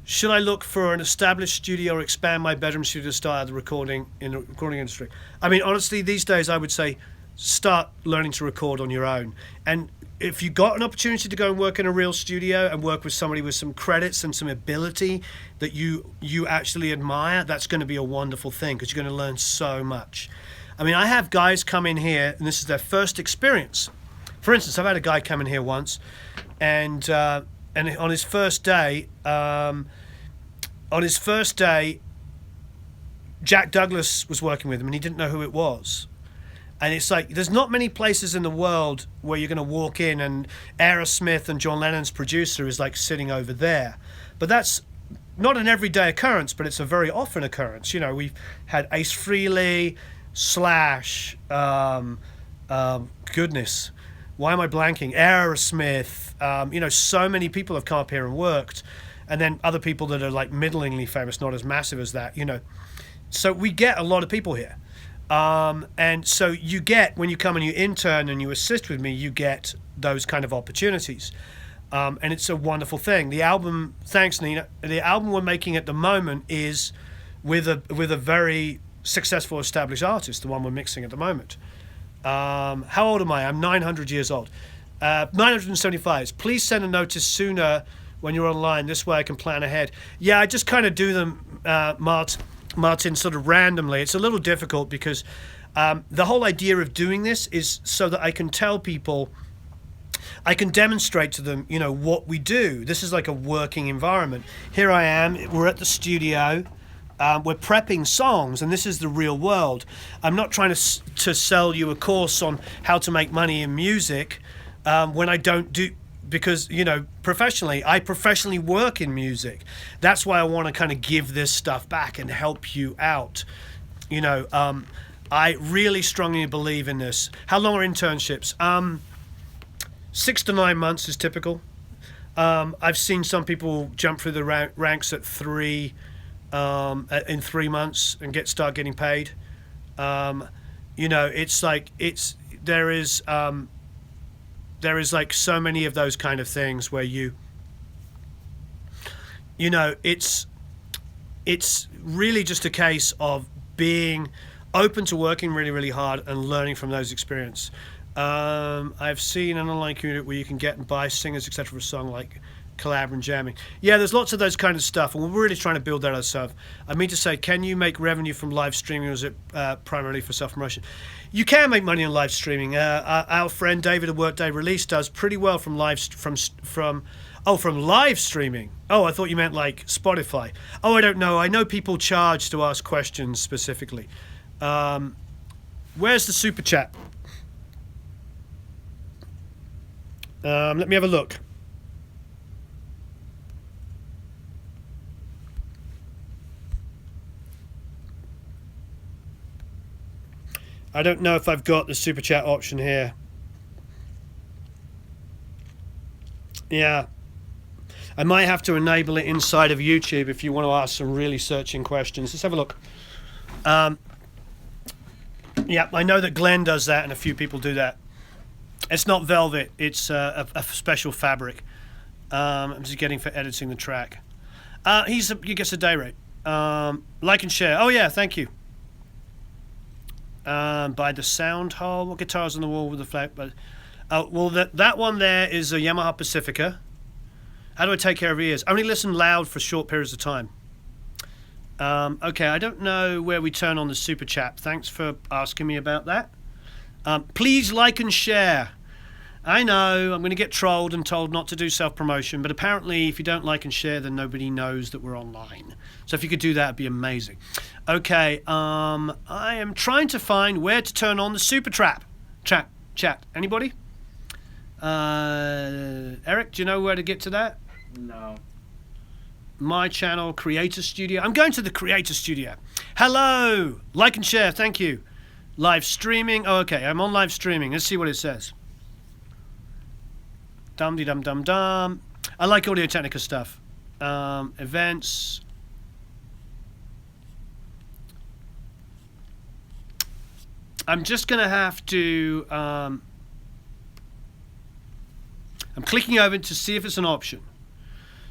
Should I look for an established studio or expand my bedroom studio style in the recording industry? I mean, honestly, these days I would say start learning to record on your own. And if you got an opportunity to go and work in a real studio and work with somebody with some credits and some ability that you actually admire, that's going to be a wonderful thing, because you're going to learn so much. I mean, I have guys come in here and this is their first experience. For instance, I've had a guy come in here once, and on his first day, Jack Douglas was working with him, and he didn't know who it was. And it's like, there's not many places in the world where you're going to walk in and Aerosmith and John Lennon's producer is like sitting over there. But that's not an everyday occurrence, but it's a very often occurrence. You know, we've had Ace Frehley, Slash, goodness, why am I blanking? Aerosmith, so many people have come up here and worked. And then other people that are like middlingly famous, not as massive as that, So we get a lot of people here. And so you get, when you come and you intern and you assist with me, you get those kind of opportunities. And it's a wonderful thing. The album, thanks Nina, the album we're making at the moment is with a very successful established artist, the one we're mixing at the moment. How old am I? I'm 900 years old. 975. Please send a notice sooner when you're online. This way I can plan ahead. Yeah, I just kind of do them, Martin, sort of randomly. It's a little difficult because the whole idea of doing this is so that I can tell people, I can demonstrate to them, what we do. This is like a working environment. Here I am, we're at the studio, we're prepping songs, and this is the real world. I'm not trying to sell you a course on how to make money in music when I don't do... Because, I professionally work in music. That's why I want to kind of give this stuff back and help you out. I really strongly believe in this. How long are internships? 6 to 9 months is typical. I've seen some people jump through the ranks at 3 in 3 months and start getting paid. It's like there is like so many of those kind of things where it's really just a case of being open to working really, really hard and learning from those experiences. I've seen an online community where you can get and buy singers, etc. for a song like collab and jamming. Yeah, there's lots of those kind of stuff, and we're really trying to build that ourselves. I mean to say, can you make revenue from live streaming, or is it primarily for self-promotion? You can make money on live streaming. Our friend David at Workday Release does pretty well from live streaming. Oh, I thought you meant like Spotify. Oh, I don't know. I know people charge to ask questions specifically. Where's the super chat? Let me have a look. I don't know if I've got the super chat option here. Yeah. I might have to enable it inside of YouTube if you want to ask some really searching questions. Let's have a look. Yeah, I know that Glenn does that and a few people do that. It's not velvet, it's a special fabric. I'm just getting for editing the track. He gets a day rate. Like and share. Oh yeah, thank you. By the sound hole. What guitar's on the wall with the flag? But well, that one there is a Yamaha Pacifica. How do I take care of ears? Only listen loud for short periods of time. Okay, I don't know where we turn on the super chat. Thanks for asking me about that. Please like and share. I know I'm going to get trolled and told not to do self-promotion, but apparently if you don't like and share, then nobody knows that we're online. So if you could do that, it'd be amazing. Okay, I am trying to find where to turn on the super chat. Anybody? Eric, do you know where to get to that? No. My channel, Creator Studio. I'm going to the Creator Studio. Hello! Like and share, thank you. Live streaming. Oh, okay, I'm on live streaming. Let's see what it says. Dum-de-dum-dum-dum. I like Audio-Technica stuff. Events. I'm just going to have to... I'm clicking over to see if it's an option.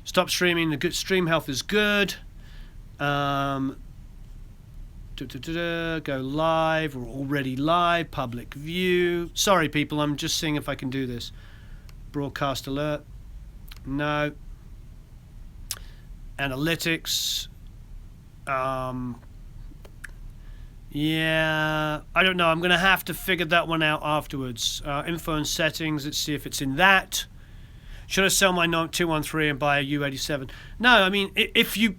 Stop streaming. The good stream health is good. Go live. We're already live. Public view. Sorry, people. I'm just seeing if I can do this. Broadcast alert. No. Analytics. Yeah. I don't know. I'm going to have to figure that one out afterwards. Info and settings. Let's see if it's in that. Should I sell my 213 and buy a U87? No, I mean, if you,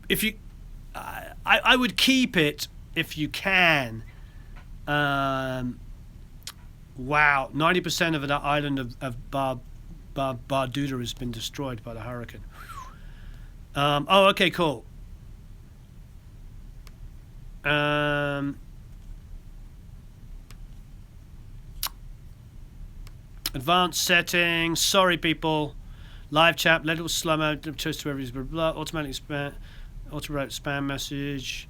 I would keep it if you can. Wow, 90% of that island of Barbuda has been destroyed by the hurricane. Oh, okay, cool. Advanced settings. Sorry, people. Live chat, let it slow mo, choice to every blah, automatic spam, auto-wrote spam message.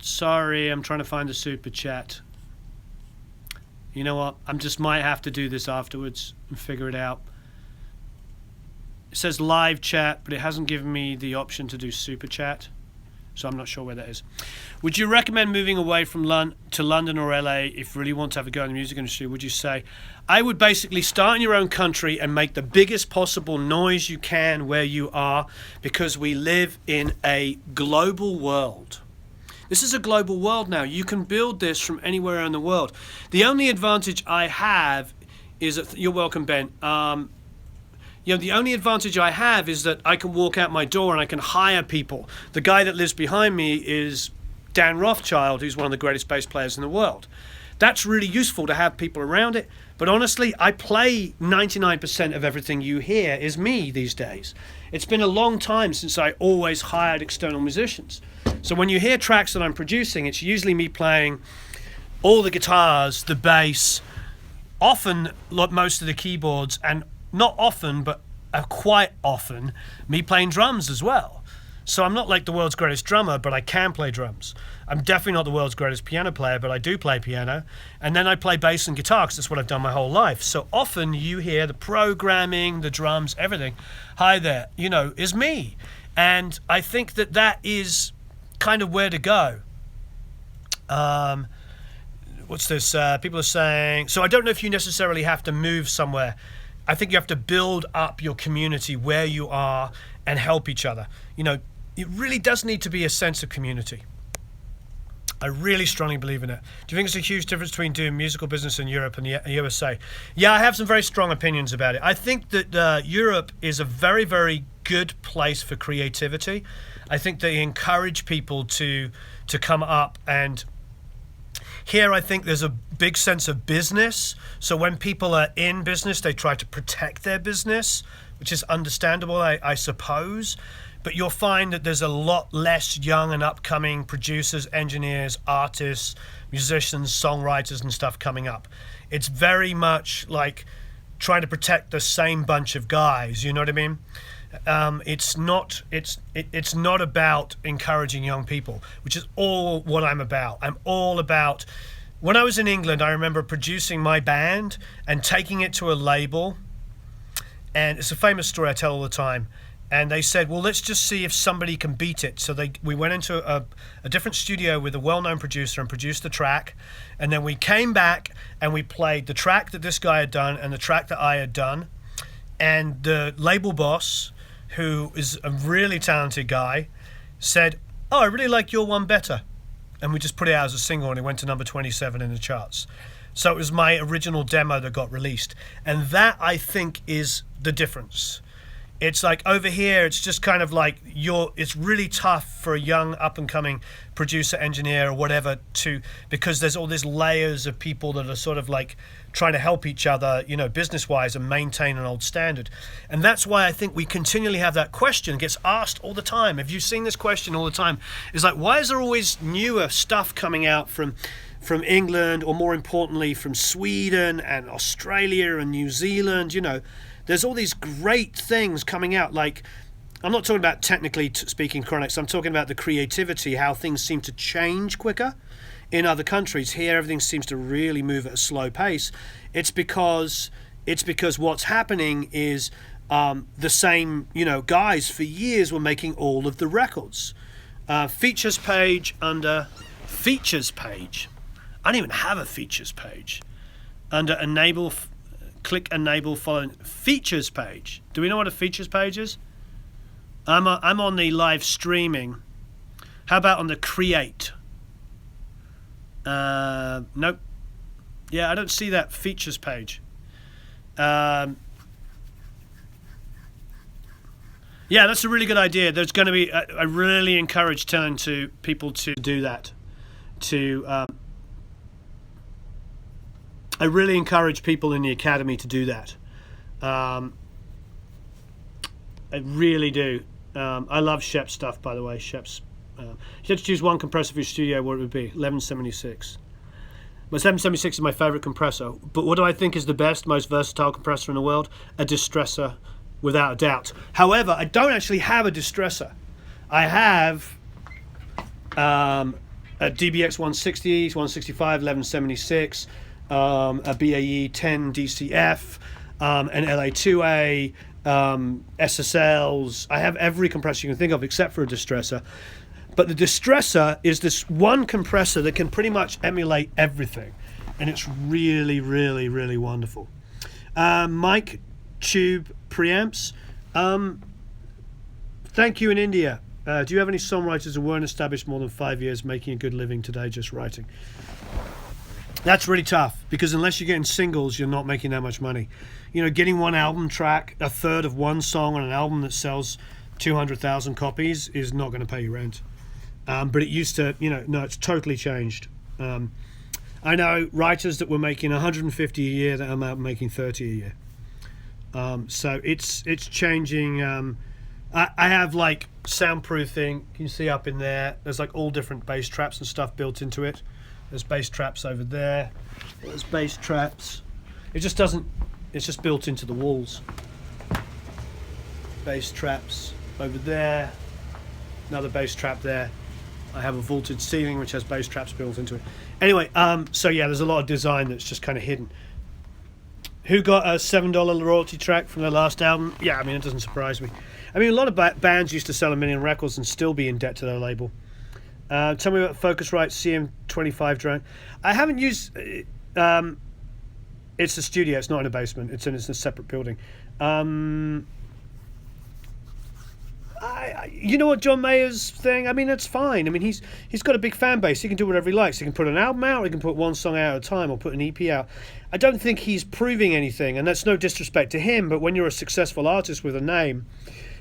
Sorry, I'm trying to find the super chat. You know what? I just might have to do this afterwards and figure it out. It says live chat, but it hasn't given me the option to do super chat. So I'm not sure where that is. Would you recommend moving away from to London or LA if you really want to have a go in the music industry? Would you say? I would basically start in your own country and make the biggest possible noise you can where you are, because we live in a global world. This is a global world now. You can build this from anywhere in the world. The only advantage I have is that, you're welcome, Ben. You know, the only advantage I have is that I can walk out my door and I can hire people. The guy that lives behind me is Dan Rothschild, who's one of the greatest bass players in the world. That's really useful to have people around it. But honestly, I play 99% of everything you hear is me these days. It's been a long time since I always hired external musicians. So when you hear tracks that I'm producing, it's usually me playing all the guitars, the bass, often most of the keyboards, and not often, but quite often, me playing drums as well. So I'm not like the world's greatest drummer, but I can play drums. I'm definitely not the world's greatest piano player, but I do play piano. And then I play bass and guitar, because that's what I've done my whole life. So often you hear the programming, the drums, everything. Hi there, you know, is me. And I think that that is kind of where to go. What's this? People are saying, so I don't know if you necessarily have to move somewhere. I think you have to build up your community where you are and help each other. You know, it really does need to be a sense of community. I really strongly believe in it. Do you think it's a huge difference between doing musical business in Europe and the USA? Yeah, I have some very strong opinions about it. I think that Europe is a very, very good place for creativity. I think they encourage people to come up, and here I think there's a big sense of business. So when people are in business, they try to protect their business, which is understandable, I suppose. But you'll find that there's a lot less young and upcoming producers, engineers, artists, musicians, songwriters and stuff coming up. It's very much like trying to protect the same bunch of guys, you know what I mean? It's not about encouraging young people, which is all what I'm about. I'm all about, when I was in England, I remember producing my band and taking it to a label. And it's a famous story I tell all the time. And they said, well, let's just see if somebody can beat it. So we went into a different studio with a well-known producer and produced the track. And then we came back and we played the track that this guy had done and the track that I had done. And the label boss, who is a really talented guy, said, oh, I really like your one better. And we just put it out as a single and it went to number 27 in the charts. So it was my original demo that got released. And that, I think, is the difference. It's like over here, it's just kind of like it's really tough for a young up-and-coming producer, engineer, or whatever because there's all these layers of people that are sort of like trying to help each other, business-wise and maintain an old standard. And that's why I think we continually have that question. It gets asked all the time. Have you seen this question all the time? It's like, why is there always newer stuff coming out from England, or more importantly, from Sweden and Australia and New Zealand? There's all these great things coming out. Like, I'm not talking about technically speaking Chronix, I'm talking about the creativity, how things seem to change quicker in other countries. Here, everything seems to really move at a slow pace. It's because what's happening is the same, guys for years were making all of the records. Features page under features page. I don't even have a features page. Under enable, click enable following features page. Do we know what a features page is? I'm on the live streaming. How about on the create? Nope. Yeah, I don't see that features page. Yeah, that's a really good idea. There's going to be. I really encourage telling to people to do that. I really encourage people in the academy to do that. I really do. I love Shep's stuff, by the way. Shep's. If you had to choose one compressor for your studio, what would it be? 1176. My 776 is my favorite compressor. But what do I think is the best, most versatile compressor in the world? A distressor, without a doubt. However, I don't actually have a distressor. I have a DBX 160, 165, 1176, a BAE 10 DCF, an LA2A, SSLs. I have every compressor you can think of except for a distressor. But the distressor is this one compressor that can pretty much emulate everything. And it's really, really, really wonderful. Mic tube preamps. Thank you in India. Do you have any songwriters who weren't established more than 5 years making a good living today just writing? That's really tough because unless you're getting singles, you're not making that much money. Getting one album track, a third of one song on an album that sells 200,000 copies is not going to pay you rent. But it used to, no, it's totally changed. I know writers that were making 150 a year that are now making 30 a year. So it's changing. I have like soundproofing. You can see up in there. There's like all different bass traps and stuff built into it. There's bass traps over there. There's bass traps. It just doesn't. It's just built into the walls. Bass traps over there. Another bass trap there. I have a vaulted ceiling which has bass traps built into it. Anyway, so yeah, there's a lot of design that's just kind of hidden. Who got a $7 royalty track from their last album? Yeah, I mean, it doesn't surprise me. I mean, a lot of bands used to sell 1 million records and still be in debt to their label. Tell me about Focusrite CM25 drone. I haven't used... it's a studio, it's not in a basement. It's in a separate building. You know what John Mayer's thing? I mean, that's fine. I mean, he's got a big fan base. He can do whatever he likes. He can put an album out, or he can put one song out at a time, or put an EP out. I don't think he's proving anything, and that's no disrespect to him, but when you're a successful artist with a name,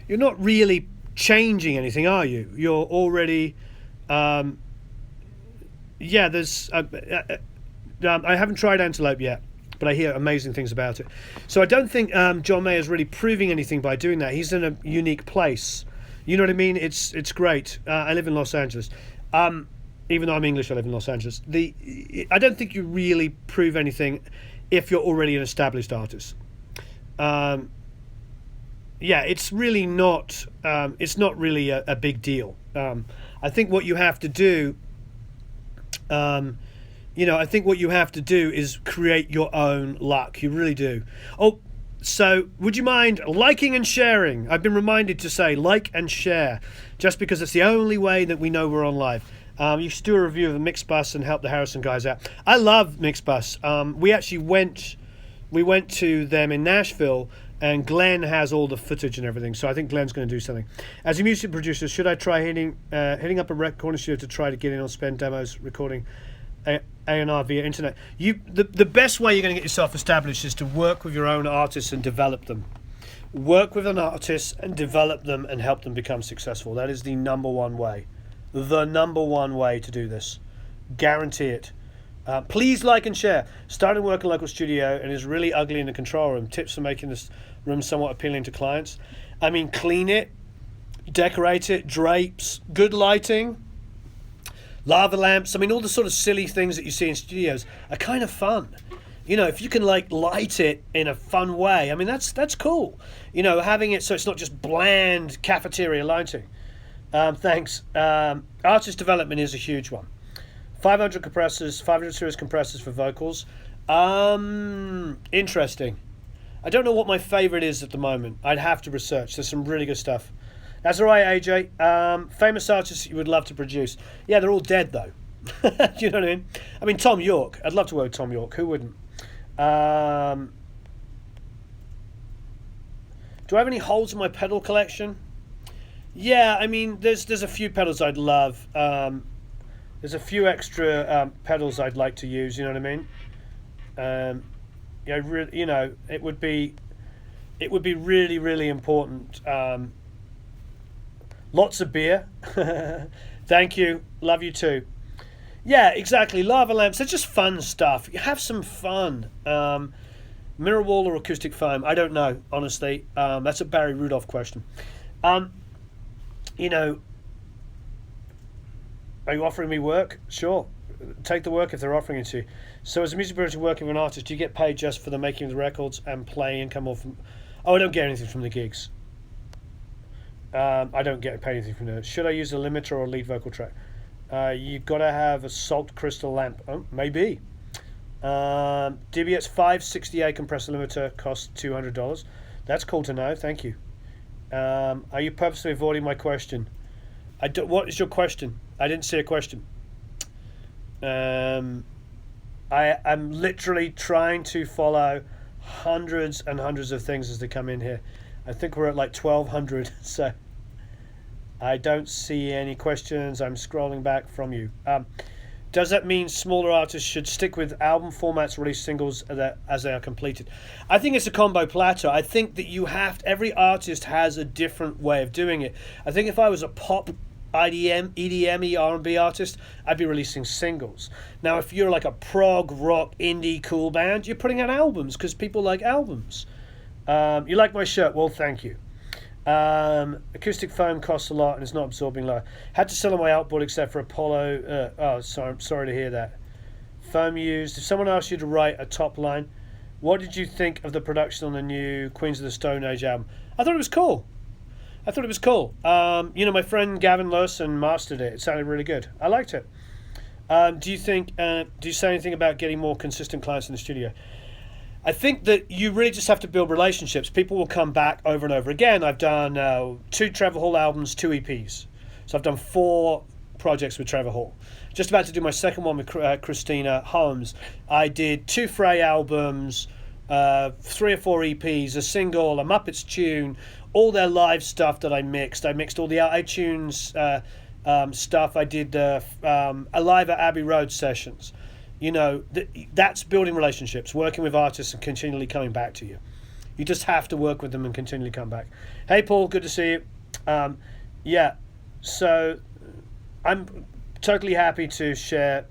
you're not really changing anything, are you? You're already... there's... I haven't tried Antelope yet, but I hear amazing things about it. So I don't think John Mayer's really proving anything by doing that. He's in a unique place. You know what I mean? It's great. I live in Los Angeles. Even though I'm English, I live in Los Angeles. I don't think you really prove anything if you're already an established artist. It's really not. It's not really a big deal. I think what you have to do. I think what you have to do is create your own luck. You really do. Oh, So, would you mind liking and sharing? I've been reminded to say like and share, just because it's the only way that we know we're on live. You should do a review of the Mixbus and help the Harrison guys out. I love Mixbus. We actually went to them in Nashville, and Glenn has all the footage and everything. So I think Glenn's going to do something. As a music producer, should I try hitting up a recording studio to try to get in on spend demos recording A&R via internet? The best way you're going to get yourself established is to work with your own artists and develop them. Work with an artist and develop them and help them become successful. That is the number one way. The number one way to do this. Guarantee it. Please like and share. Starting work in a local studio and is really ugly in the control room. Tips for making this room somewhat appealing to clients. I mean, clean it, decorate it, drapes, good lighting, lava lamps. I mean, all the sort of silly things that you see in studios are kind of fun. You know, if you can like light it in a fun way, I mean, that's cool. You know, having it so it's not just bland cafeteria lighting. Thanks. Artist development is a huge one. 500 compressors, 500 series compressors for vocals. Interesting. I don't know what my favorite is at the moment. I'd have to research. There's some really good stuff. That's all right, AJ. Famous artists you would love to produce. Yeah, they're all dead though. Do you know what I mean? I mean, Tom York. I'd love to work with Tom York. Who wouldn't? Do I have any holes in my pedal collection? Yeah, I mean, there's a few pedals I'd love. There's a few extra pedals I'd like to use. You know what I mean? You know, it would be really, really important. Lots of beer. Thank you. Love you too. Yeah, exactly. Lava lamps. They're just fun stuff. You have some fun. Mirror wall or acoustic foam? I don't know, honestly. That's a Barry Rudolph question. You know, are you offering me work? Sure. Take the work if they're offering it to you. So as a music producer working with an artist, do you get paid just for the making of the records and playing income, or from... Oh, I don't get anything from the gigs. I don't get paid anything from that. Should I use a limiter or a lead vocal track? You've got to have a salt crystal lamp. Oh, maybe. DBS 568 compressor limiter costs $200. That's cool to know. Thank you. Are you purposely avoiding my question? What is your question? I didn't see a question. I'm literally trying to follow hundreds and hundreds of things as they come in here. I think we're at like 1,200, so I don't see any questions. I'm scrolling back from you. Does that mean smaller artists should stick with album formats, release singles as they are completed? I think it's a combo platter. I think that every artist has a different way of doing it. I think if I was a pop, EDM, R&B artist, I'd be releasing singles. Now, if you're like a prog, rock, indie, cool band, you're putting out albums because people like albums. You like my shirt? Well, thank you. Acoustic foam costs a lot and it's not absorbing low. Had to sell on my outboard except for Apollo. I'm sorry to hear that. Foam used. If someone asked you to write a top line, what did you think of the production on the new Queens of the Stone Age album? I thought it was cool. You know, my friend Gavin Lawson mastered it. It sounded really good. I liked it. Do you say anything about getting more consistent clients in the studio? I think that you really just have to build relationships. People will come back over and over again. I've done 2 Trevor Hall albums, 2 EPs. So I've done 4 projects with Trevor Hall. Just about to do my second one with Christina Holmes. I did 2 Frey albums, 3 or 4 EPs, a single, a Muppets tune, all their live stuff that I mixed. I mixed all the iTunes stuff. I did Alive at Abbey Road sessions. You know, that's building relationships, working with artists and continually coming back to you. You just have to work with them and continually come back. Hey, Paul, good to see you. Yeah, so I'm totally happy to share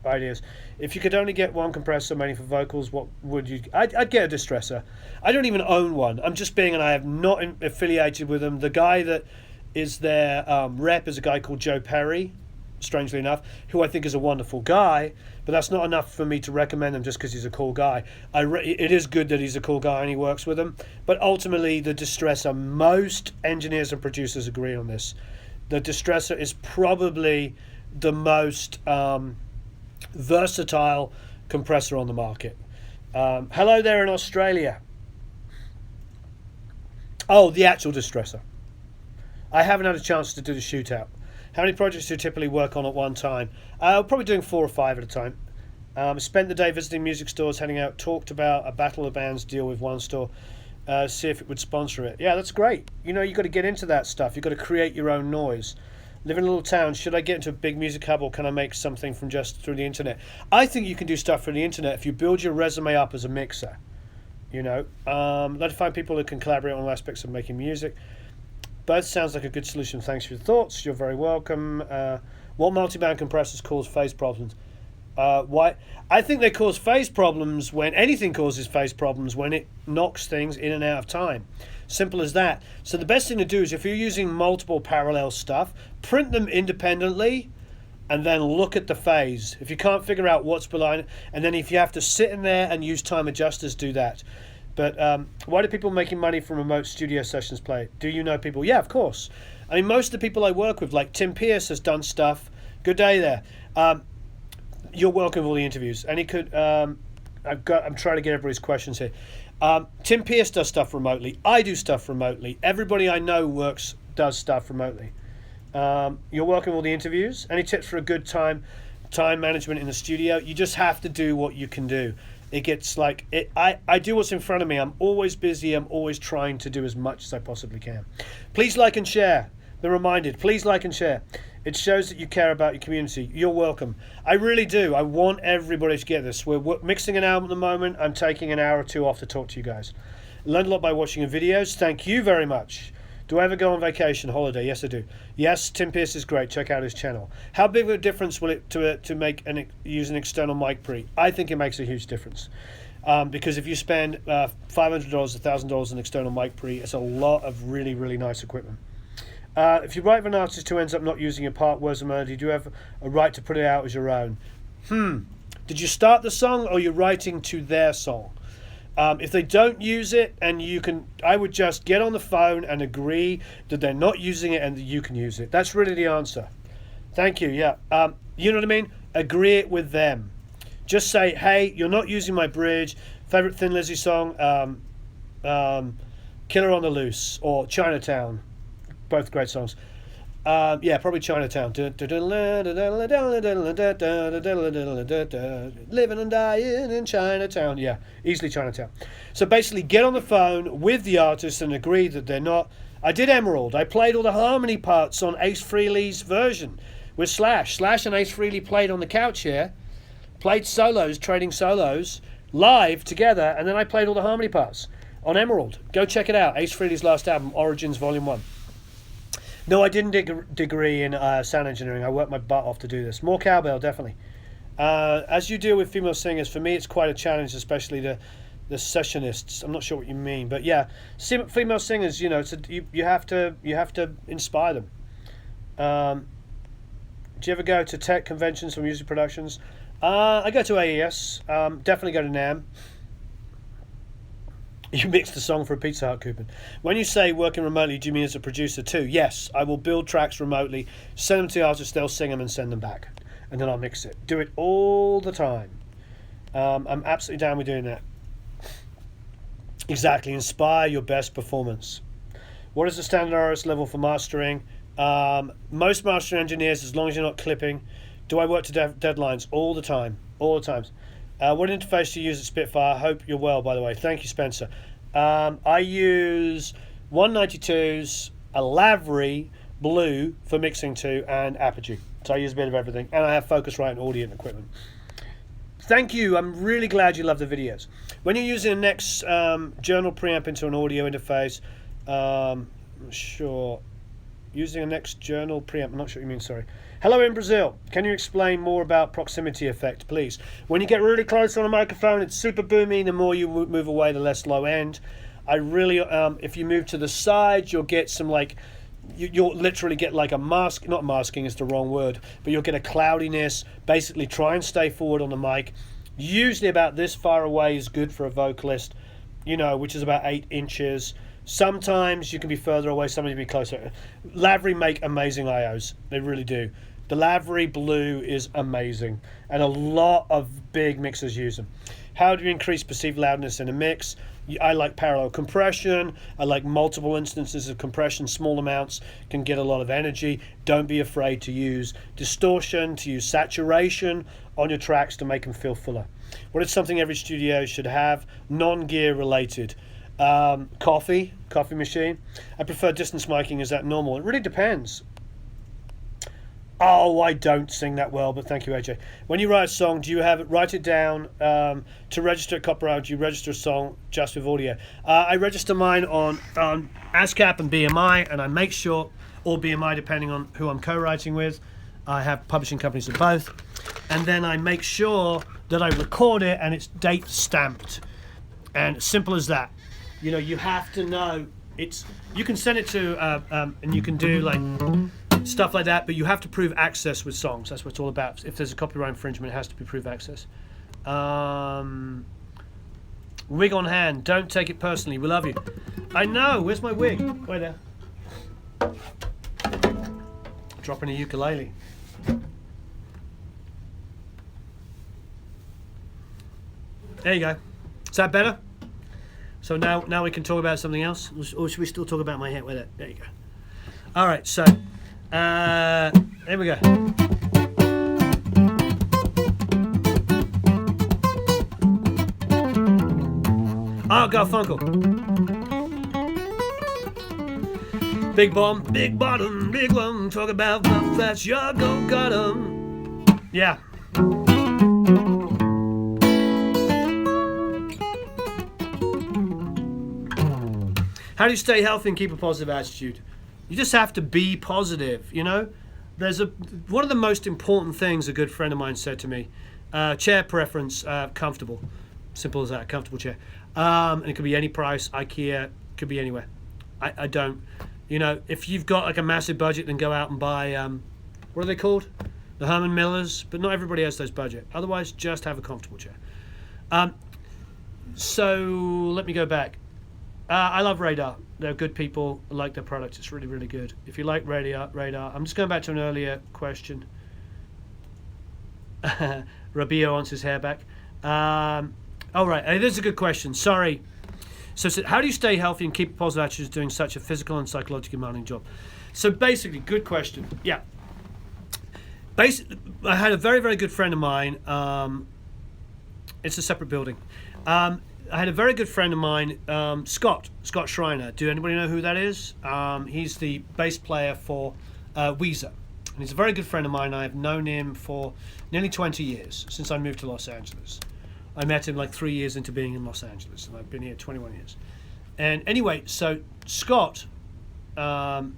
ideas. If you could only get one compressor mainly for vocals, what would you... I'd get a distressor. I don't even own one. I'm just being, and I have not affiliated with them. The guy that is their rep is a guy called Joe Perry, strangely enough, who I think is a wonderful guy, but that's not enough for me to recommend him just because he's a cool guy. It is good that he's a cool guy and he works with them, but ultimately the distressor, most engineers and producers agree on this. The distressor is probably the most versatile compressor on the market. Hello there in Australia. Oh, the actual distressor. I haven't had a chance to do the shootout. How many projects do you typically work on at one time? Probably doing 4 or 5 at a time. Spent the day visiting music stores, heading out, talked about a battle of bands deal with one store, see if it would sponsor it. Yeah, that's great. You know, you've got to get into that stuff. You've got to create your own noise. Live in a little town. Should I get into a big music hub, or can I make something from just through the internet? I think you can do stuff through the internet if you build your resume up as a mixer. You know, let find people who can collaborate on all aspects of making music. Both sounds like a good solution. Thanks for your thoughts. You're very welcome. What multi-band compressors cause phase problems? Why? I think they cause phase problems when anything causes phase problems when it knocks things in and out of time. Simple as that. So the best thing to do is, if you're using multiple parallel stuff, print them independently and then look at the phase. If you can't figure out what's behind it, and then if you have to sit in there and use time adjusters, do that. But why do people making money from remote studio sessions play? Do you know people? Yeah, of course. I mean, most of the people I work with, like Tim Pierce has done stuff. Good day there. You're welcome with all the interviews. And he could. I'm trying to get everybody's questions here. Tim Pierce does stuff remotely. I do stuff remotely. Everybody I know does stuff remotely. You're welcome with all the interviews. Any tips for a good time management in the studio? You just have to do what you can do. It gets like it. I do what's in front of me. I'm always busy. I'm always trying to do as much as I possibly can. Please like and share. Be reminded. Please like and share. It shows that you care about your community. You're welcome. I really do. I want everybody to get this. We're mixing an album at the moment. I'm taking an hour or 2 off to talk to you guys. Learned a lot by watching your videos. Thank you very much. Do I ever go on vacation, holiday? Yes, I do. Yes, Tim Pierce is great. Check out his channel. How big of a difference will it to make use an external mic pre? I think it makes a huge difference. Because if you spend $500, $1,000 on external mic pre, it's a lot of really, really nice equipment. If you write for an artist who ends up not using your part, words, and melody, do you have a right to put it out as your own? Did you start the song, or you're writing to their song? If they don't use it, and I would just get on the phone and agree that they're not using it and that you can use it. That's really the answer. Thank you. Yeah. You know what I mean? Agree it with them. Just say, hey, you're not using my bridge. Favorite Thin Lizzy song, Killer on the Loose or Chinatown. Both great songs. Yeah, probably Chinatown. Living and dying in Chinatown. Yeah, easily Chinatown. So basically, get on the phone with the artist and agree that they're not. I did Emerald. I played all the harmony parts on Ace Frehley's version with Slash. Slash and Ace Frehley played on the couch here, played solos, trading solos, live together, and then I played all the harmony parts on Emerald. Go check it out. Ace Frehley's last album, Origins Volume 1. No, I didn't degree in sound engineering. I worked my butt off to do this. More cowbell, definitely. As you deal with female singers, for me it's quite a challenge, especially the sessionists. I'm not sure what you mean, but yeah, female singers. You know, you have to inspire them. Do you ever go to tech conventions for music productions? I go to AES. Definitely go to NAMM. You mixed the song for a Pizza Hut coupon. When you say working remotely, do you mean as a producer too? Yes, I will build tracks remotely, send them to the artists, they'll sing them and send them back. And then I'll mix it. Do it all the time. I'm absolutely down with doing that. Exactly, inspire your best performance. What is the standard RS level for mastering? Most mastering engineers, as long as you're not clipping. Do I work to deadlines? All the time. All the times. What interface do you use at Spitfire? Hope you're well, by the way. Thank you, Spencer. I use 192s, a Lavery Blue for mixing to, and Apogee. So I use a bit of everything. And I have Focusrite and audio and equipment. Thank you. I'm really glad you love the videos. When you're using a Next journal preamp into an audio interface, sure. Using a Next journal preamp, I'm not sure what you mean, sorry. Hello in Brazil. Can you explain more about proximity effect, please? When you get really close on a microphone, it's super boomy. The more you move away, the less low end. I really, if you move to the side, you'll get some like, you'll literally get like a mask, not masking is the wrong word, but you'll get a cloudiness. Basically, try and stay forward on the mic. Usually about this far away is good for a vocalist, you know, which is about 8 inches. Sometimes you can be further away, sometimes you can be closer. Lavery make amazing IOs. They really do. The Lavery Blue is amazing, and a lot of big mixers use them. How do you increase perceived loudness in a mix? I like parallel compression. I like multiple instances of compression. Small amounts can get a lot of energy. Don't be afraid to use distortion, to use saturation on your tracks to make them feel fuller. What is something every studio should have? Non-gear related. Coffee machine. I prefer distance miking. Is that normal? It really depends. Oh, I don't sing that well, but thank you, AJ. When you write a song, do you write it down to register at copyright? Do you register a song just with audio? I register mine on ASCAP and BMI, and I make sure, or BMI depending on who I'm co-writing with. I have publishing companies of both, and then I make sure that I record it and it's date stamped, and simple as that. You know, you have to know it's. You can send it to and you can do like stuff like that, but you have to prove access with songs. That's what it's all about. If there's a copyright infringement, it has to be proof access. Wig on hand. Don't take it personally. We love you. I know. Where's my wig? Wait there. Dropping a ukulele. There you go. Is that better? So now we can talk about something else, or should we still talk about my hair? Wait there you go. All right. So. Here we go. Oh, Garfunkel. Big bomb, big bottom, big one. Talk about the flats, y'all go got 'em. Yeah. How do you stay healthy and keep a positive attitude? You just have to be positive, you know? One of the most important things a good friend of mine said to me, chair preference, comfortable. Simple as that, comfortable chair. And it could be any price, IKEA, could be anywhere. I don't, you know, if you've got like a massive budget, then go out and buy, what are they called? The Herman Millers, but not everybody has those budget. Otherwise, just have a comfortable chair. So let me go back. I love Radar. They're good people. I like their product. It's really, really good. If you like Radar, I'm just going back to an earlier question. Rabio wants his hair back. All right. Hey, this is a good question. Sorry. So how do you stay healthy and keep a positive attitude doing such a physical and psychologically demanding job? So basically, good question. Yeah. Basically, I had a very, very good friend of mine. It's a separate building. I had a very good friend of mine, Scott Schreiner. Do anybody know who that is? He's the bass player for Weezer. And he's a very good friend of mine. I've known him for nearly 20 years, since I moved to Los Angeles. I met him like 3 years into being in Los Angeles, and I've been here 21 years. And anyway, so Scott, so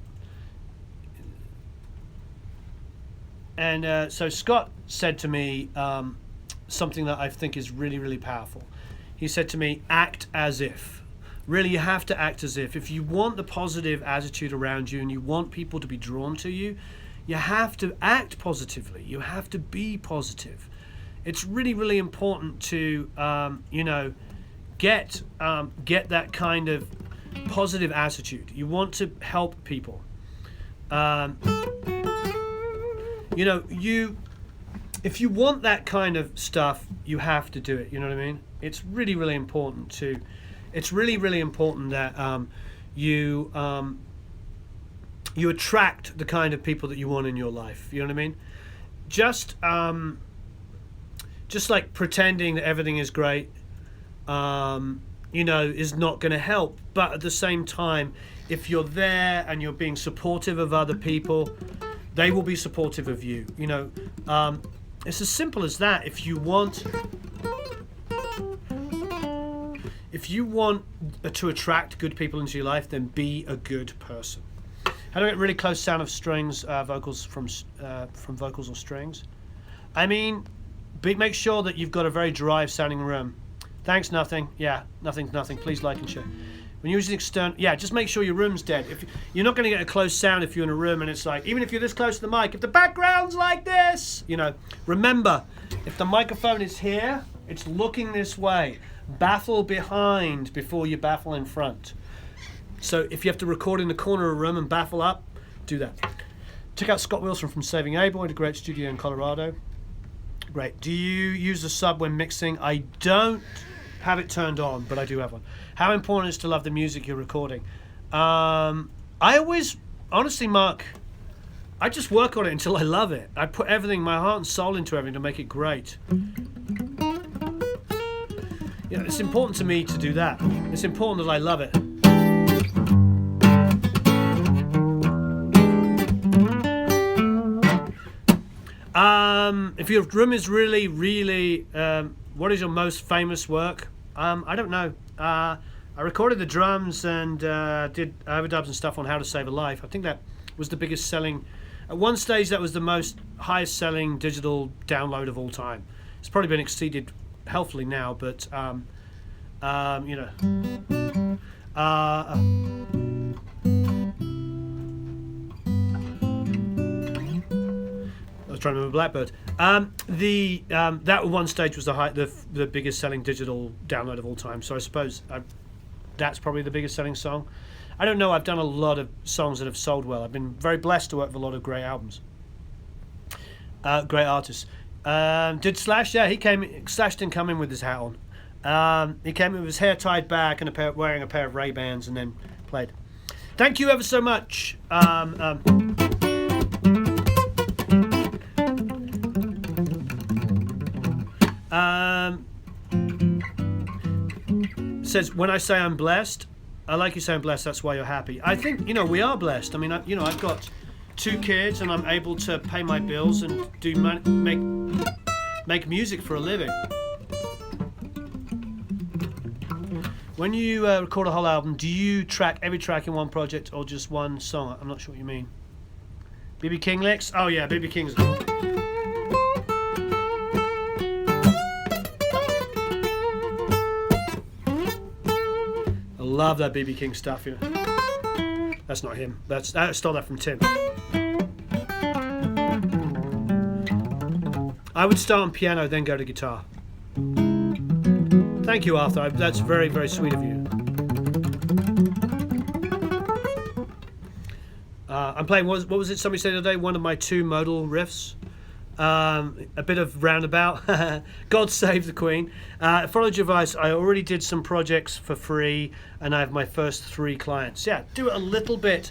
Scott said to me something that I think is really, really powerful. He said to me, act as if. Really, you have to act as if. If you want the positive attitude around you and you want people to be drawn to you, you have to act positively. You have to be positive. It's really, really important to, you know, get that kind of positive attitude. You want to help people. You know, if you want that kind of stuff, you have to do it. You know what I mean? It's really, really important to. It's really, really important that you attract the kind of people that you want in your life. You know what I mean? Just like pretending that everything is great, you know, is not going to help. But at the same time, if you're there and you're being supportive of other people, they will be supportive of you. You know, it's as simple as that. If you want to attract good people into your life, then be a good person. How do I get really close sound of strings, vocals from vocals or strings? I mean, make sure that you've got a very dry sounding room. Thanks, nothing. Yeah, nothing's nothing. Please like and share. When you're using external, yeah, just make sure your room's dead. If you're not going to get a close sound if you're in a room and it's like, even if you're this close to the mic, if the background's like this, you know, remember, if the microphone is here, it's looking this way. Baffle behind before you baffle in front. So if you have to record in the corner of a room and baffle up, do that. Check out Scott Wilson from Saving Able, a great studio in Colorado. Great. Do you use a sub when mixing? I don't have it turned on, but I do have one. How important is to love the music you're recording? I always, honestly, Mark, I just work on it until I love it. I put everything, my heart and soul into everything to make it great. You know, it's important to me to do that. It's important that I love it. If your room is really, really, what is your most famous work? I don't know. I recorded the drums and did overdubs and stuff on How to Save a Life. I think that was the biggest selling. At one stage, that was the most highest selling digital download of all time. It's probably been exceeded healthily now, but you know. I was trying to remember Blackbird. That at one stage was the biggest selling digital download of all time. So I suppose that's probably the biggest selling song. I don't know. I've done a lot of songs that have sold well. I've been very blessed to work with a lot of great albums, great artists. Did Slash? Yeah, Slash didn't come in with his hat on. He came in with his hair tied back and wearing a pair of Ray-Bans, and then played. Thank you ever so much. Says, when I say I'm blessed, I like you saying blessed, that's why you're happy. I think, you know, we are blessed. I mean, I've got 2 kids and I'm able to pay my bills and make music for a living. When you record a whole album, do you track every track in one project or just one song? I'm not sure what you mean. B.B. King licks? Oh yeah, B.B. King's. I love that B.B. King stuff, you know. That's not him. I stole that from Tim. I would start on piano, then go to guitar. Thank you, Arthur. That's very, very sweet of you. I'm playing, what was it somebody said the other day? One of my 2 modal riffs. A bit of roundabout. God save the Queen. Follow your advice. I already did some projects for free, and I have my first 3 clients. Yeah, do it a little bit.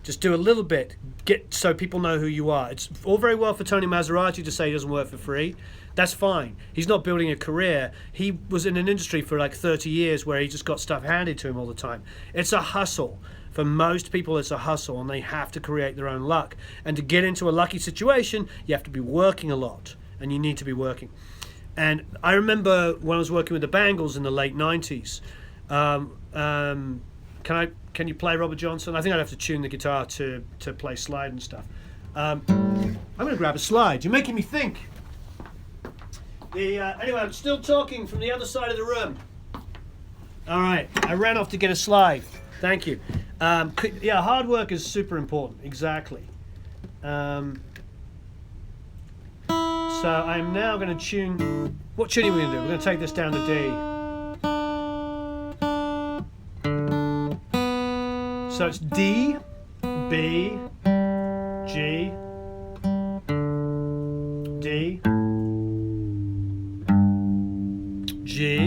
Just do a little bit. Get so people know who you are. It's all very well for Tony Maserati to say he doesn't work for free. That's fine. He's not building a career. He was in an industry for like 30 years where he just got stuff handed to him all the time. It's a hustle. For most people, it's a hustle, and they have to create their own luck. And to get into a lucky situation, you have to be working a lot, and you need to be working. And I remember when I was working with the Bangles in the late 90s. Can you play Robert Johnson? I think I'd have to tune the guitar to play slide and stuff. I'm going to grab a slide. You're making me think. Anyway, I'm still talking from the other side of the room. All right, I ran off to get a slide. Thank you. Yeah, hard work is super important. Exactly. So I'm now going to tune. What tuning are we going to do? We're going to take this down to D. So it's D, B, G, D, G,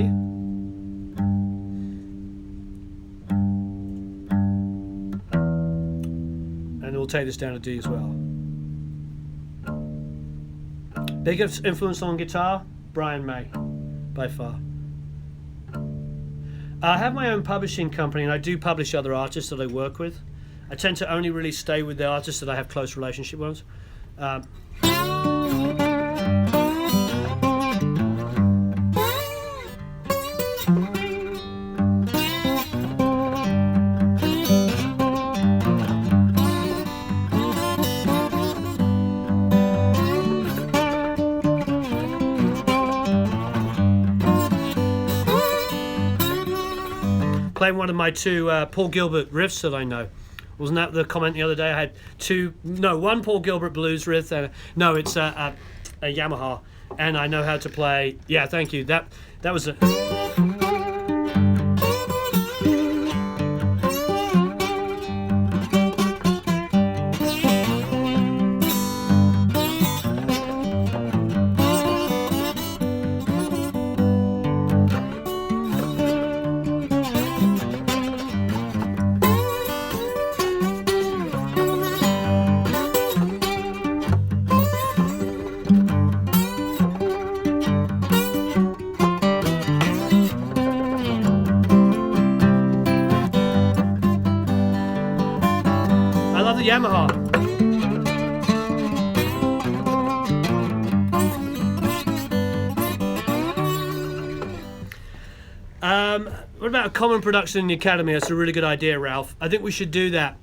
and we'll take this down to D as well. Biggest influence on guitar? Brian May, by far. I have my own publishing company, and I do publish other artists that I work with. I tend to only really stay with the artists that I have close relationship with. Playing one of my 2 Paul Gilbert riffs that I know. Wasn't that the comment the other day? I had 1 Paul Gilbert blues riff. No, it's a Yamaha, and I know how to play. Yeah, thank you. That was a. Yamaha. What about a common production in the academy? That's a really good idea, Ralph. I think we should do that.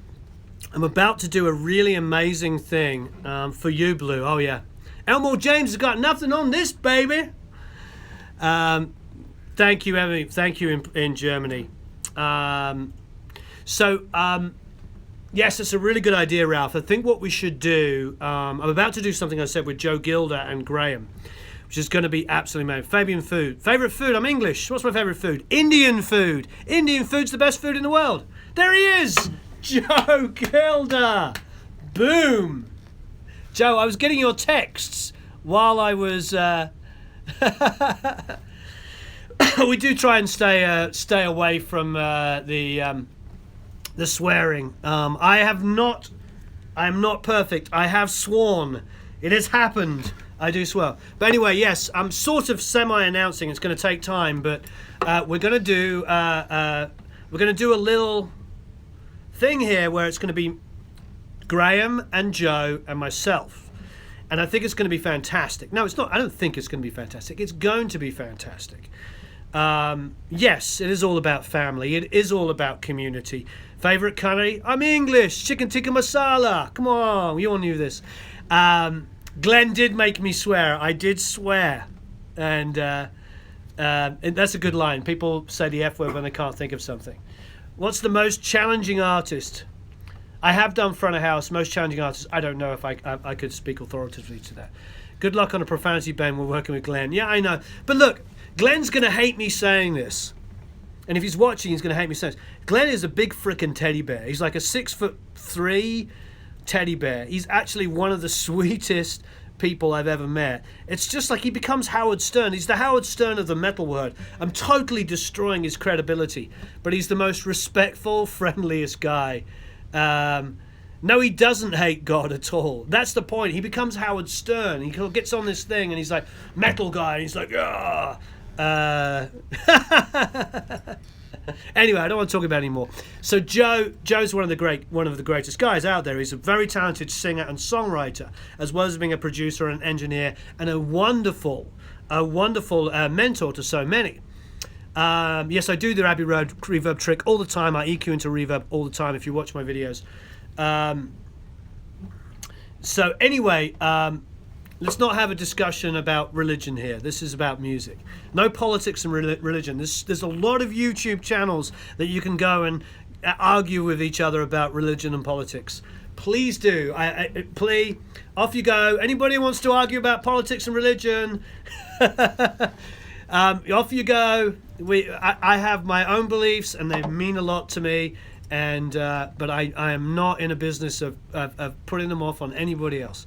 I'm about to do a really amazing thing for you, Blue. Oh, yeah. Elmore James has got nothing on this, baby. Thank you, Emily. Thank you in Germany. Yes, it's a really good idea, Ralph. I think what we should do, I'm about to do something I said with Joe Gilder and Graham, which is going to be absolutely amazing. Fabian food. Favorite food? I'm English. What's my favorite food? Indian food. Indian food's the best food in the world. There he is. Joe Gilder. Boom. Joe, I was getting your texts while I was... we do try and stay away from the swearing. I am not perfect. I have sworn. It has happened. I do swear. But anyway, yes, I'm sort of semi-announcing. It's going to take time, but we're going to do a little thing here where it's going to be Graham and Joe and myself, and I think it's going to be fantastic. No, it's not. I don't think it's going to be fantastic. It's going to be fantastic. Yes, it is all about family. It is all about community. Favorite curry? I'm English. Chicken tikka masala. Come on, you all knew this. Glenn did make me swear. I did swear, and that's a good line. People say the F word when they can't think of something. What's the most challenging artist? I have done front of house. Most challenging artist. I don't know if I could speak authoritatively to that. Good luck on a profanity ban. We're working with Glenn. Yeah, I know. But look, Glenn's going to hate me saying this. And if he's watching, he's going to hate me saying this. Glenn is a big frickin' teddy bear. He's like a 6'3" teddy bear. He's actually one of the sweetest people I've ever met. It's just like he becomes Howard Stern. He's the Howard Stern of the metal world. I'm totally destroying his credibility, but he's the most respectful, friendliest guy. No, he doesn't hate God at all. That's the point. He becomes Howard Stern. He gets on this thing and he's like, metal guy, and he's like, ah. Anyway, I don't want to talk about it anymore. So Joe's one of the greatest guys out there. He's a very talented singer and songwriter, as well as being a producer and engineer, and a wonderful mentor to so many. Yes, I do the Abbey Road reverb trick all the time. I EQ into reverb all the time if you watch my videos. So anyway, let's not have a discussion about religion here. This is about music. No politics and religion. There's a lot of YouTube channels that you can go and argue with each other about religion and politics. Please do. Please, off you go. Anybody who wants to argue about politics and religion, off you go. I have my own beliefs, and they mean a lot to me. And but I am not in a business of putting them off on anybody else.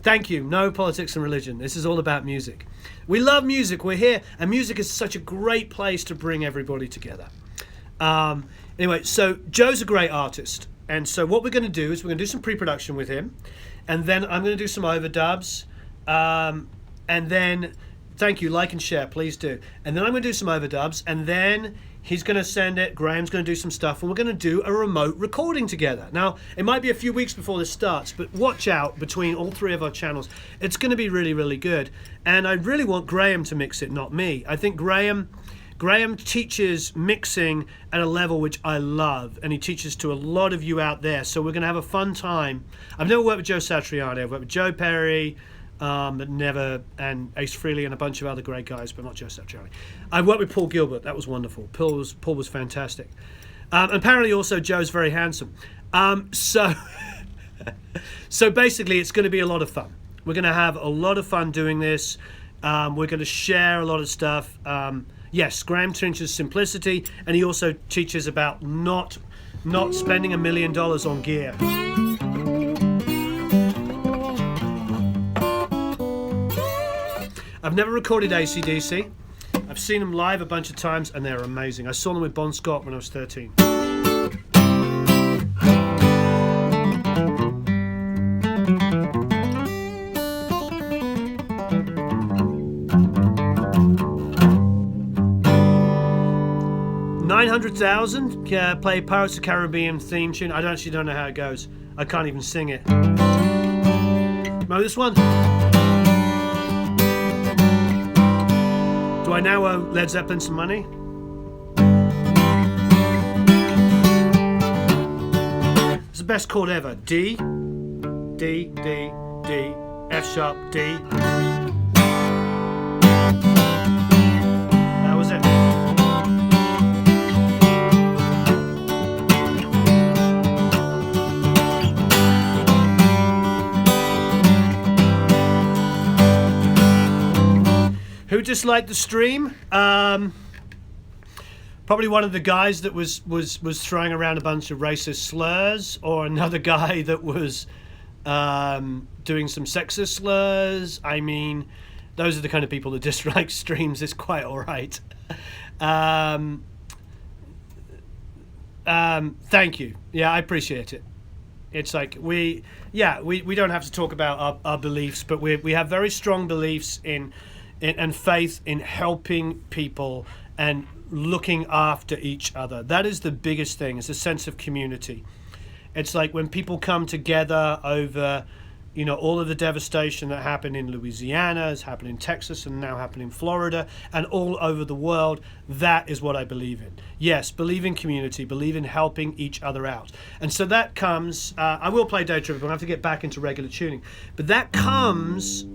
Thank you. No politics and religion. This is all about music. We love music. We're here, and music is such a great place to bring everybody together. Anyway, so Joe's a great artist, and so what we're going to do is we're going to do some pre-production with him, and then I'm going to do some overdubs, and then thank you, like and share, please do. And then I'm going to do some overdubs, and then he's going to send it, Graham's going to do some stuff, and we're going to do a remote recording together. Now, it might be a few weeks before this starts, but watch out between all three of our channels. It's going to be really, really good. And I really want Graham to mix it, not me. I think Graham teaches mixing at a level which I love, and he teaches to a lot of you out there. So we're going to have a fun time. I've never worked with Joe Satriani. I've worked with Joe Perry, but never, and Ace Frehley and a bunch of other great guys, but not Joe Satriani. I worked with Paul Gilbert. That was wonderful. Paul was fantastic. Apparently also Joe's very handsome. So basically it's going to be a lot of fun. We're going to have a lot of fun doing this. We're going to share a lot of stuff. Yes, Graham teaches simplicity, and he also teaches about not spending $1 million on gear. I've never recorded AC/DC. I've seen them live a bunch of times, and they're amazing. I saw them with Bon Scott when I was 13. $900,000. Play Pirates of the Caribbean theme tune. I actually don't know how it goes. I can't even sing it. Remember this one? Do I now owe Led Zeppelin some money? It's the best chord ever. D, D, D, D, F sharp, D. That was it. Who disliked the stream? Probably one of the guys that was throwing around a bunch of racist slurs, or another guy that was doing some sexist slurs. I mean, those are the kind of people that dislike streams. It's quite all right. Thank you. Yeah, I appreciate it. It's like we don't have to talk about our beliefs, but we have very strong beliefs in and faith in helping people and looking after each other. That is the biggest thing. It's a sense of community. It's like when people come together over, all of the devastation that happened in Louisiana, has happened in Texas, and now happened in Florida, and all over the world. That is what I believe in. Yes, believe in community, believe in helping each other out. And so that comes, I will play Day Tripper, but I have to get back into regular tuning. But that comes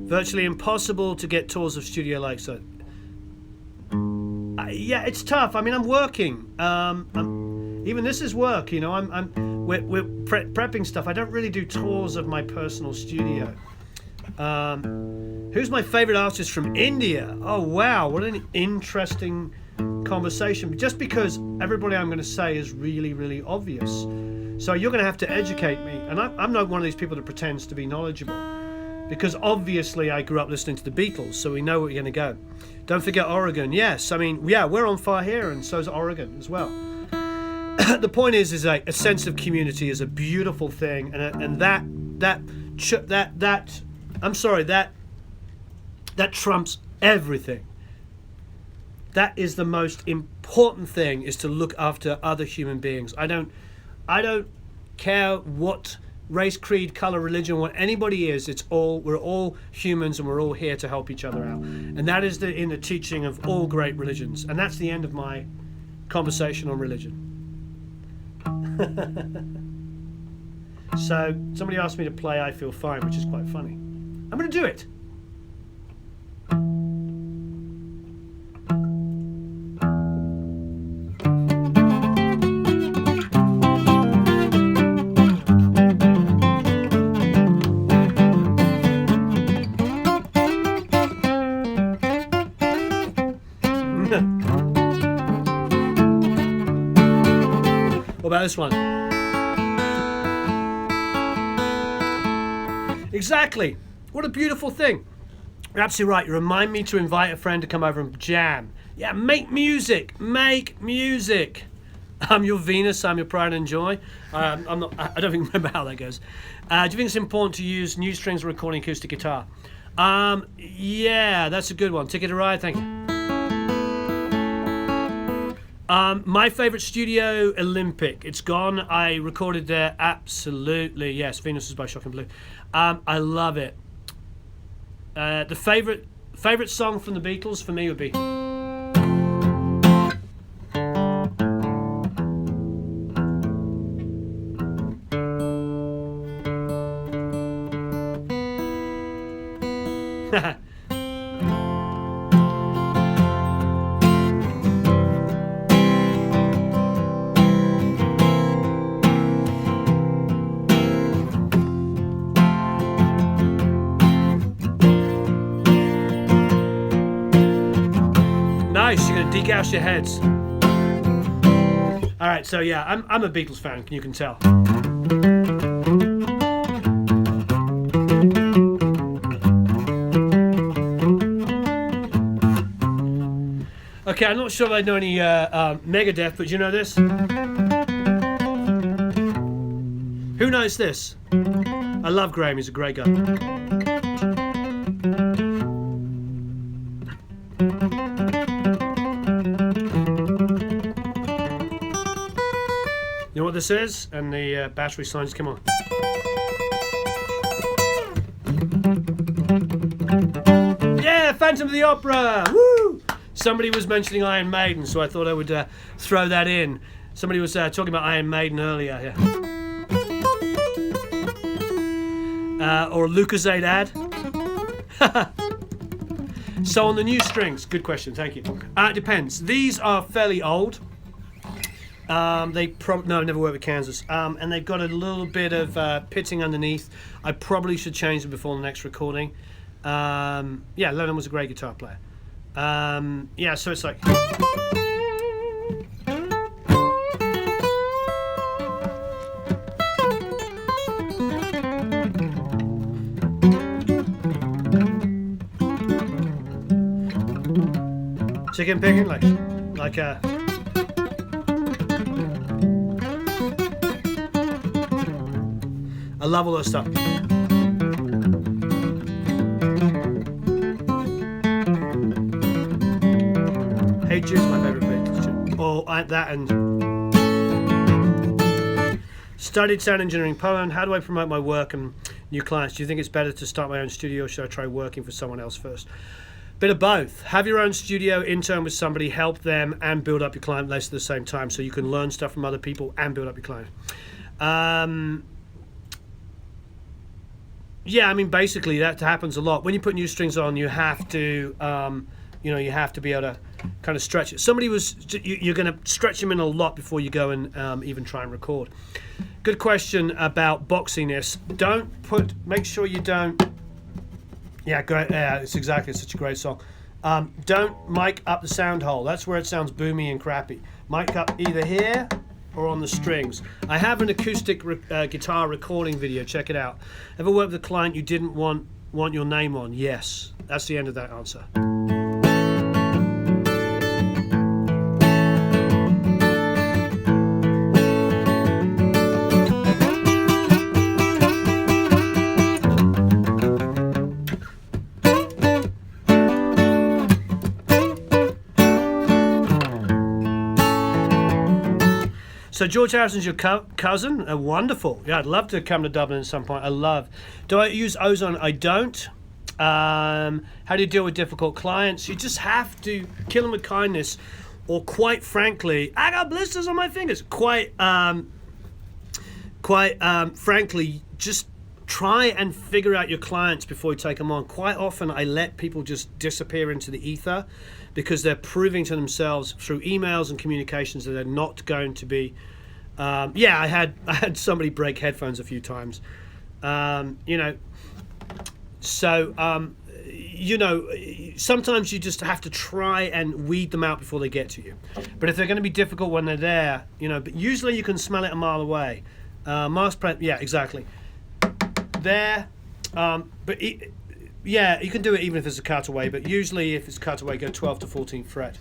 virtually impossible to get tours of studio like so. Yeah, it's tough. I mean, I'm working. Even this is work. We're prepping stuff. I don't really do tours of my personal studio. Who's my favorite artist from India? Oh wow, what an interesting conversation. Just because everybody I'm going to say is really, really obvious. So you're going to have to educate me. And I'm not one of these people that pretends to be knowledgeable. Because obviously I grew up listening to the Beatles, so we know where we're going to go. Don't forget Oregon. Yes, I mean, yeah, we're on fire here, and so's Oregon as well. The point is a sense of community is a beautiful thing, and that trumps everything. That is the most important thing, is to look after other human beings. I don't care what race, creed, color, religion, what anybody is. We're all humans, and we're all here to help each other out. And that is in the teaching of all great religions. And that's the end of my conversation on religion. So somebody asked me to play I Feel Fine, which is quite funny. I'm going to do it. What about this one? Exactly. What a beautiful thing. You're absolutely right. You remind me to invite a friend to come over and jam. Yeah, make music. Make music. I'm your Venus. I'm your pride and joy. I don't even remember how that goes. Do you think it's important to use new strings when recording acoustic guitar? Yeah, that's a good one. Ticket to Ride. Thank you. My favorite studio, Olympic. It's gone. I recorded there. Absolutely. Yes, Venus is by Shock and Blue. I love it. The favorite song from the Beatles for me would be nice. You're gonna degauss your heads. All right, so yeah, I'm a Beatles fan. You can tell. Okay, I'm not sure if I know any Megadeth, but do you know this? Who knows this? I love Graham. He's a great guy. You know what this is, and the battery signs come on. Yeah, Phantom of the Opera! Woo! Somebody was mentioning Iron Maiden, so I thought I would throw that in. Somebody was talking about Iron Maiden earlier here. Or a Lucozade ad. So on the new strings, good question, thank you. It depends. These are fairly old. No, never worked with Kansas. And they've got a little bit of pitting underneath. I probably should change them before the next recording. Yeah, Lennon was a great guitar player. Yeah, so it's like. Chicken picking, like a. I love all that stuff. Hey Jude's my favourite Beatles. Oh, that and. Studied sound engineering in Poland. How do I promote my work and new clients? Do you think it's better to start my own studio, or should I try working for someone else first? Bit of both. Have your own studio, intern with somebody, help them, and build up your client list at the same time, so you can learn stuff from other people and build up your client. Yeah, I mean, basically that happens a lot. When you put new strings on, you have to, you have to be able to kind of stretch it. You're going to stretch them in a lot before you go and even try and record. Good question about boxiness. Make sure you don't. Yeah, great. Yeah, it's such a great song. Don't mic up the sound hole. That's where it sounds boomy and crappy. Mic up either here or on the strings. I have an acoustic guitar recording video. Check it out. Ever worked with a client you didn't want your name on? Yes. That's the end of that answer. So George Harrison's your cousin? Wonderful. Yeah, I'd love to come to Dublin at some point. Do I use ozone? I don't. How do you deal with difficult clients? You just have to kill them with kindness, or quite frankly, I got blisters on my fingers. Quite frankly, just try and figure out your clients before you take them on. Quite often, I let people just disappear into the ether because they're proving to themselves through emails and communications that they're not going to be. I had somebody break headphones a few times. Sometimes you just have to try and weed them out before they get to you. But if they're going to be difficult when they're there, but usually you can smell it a mile away. Yeah, exactly. There, you can do it even if it's a cutaway, but usually if it's cutaway, go 12th to 14th fret.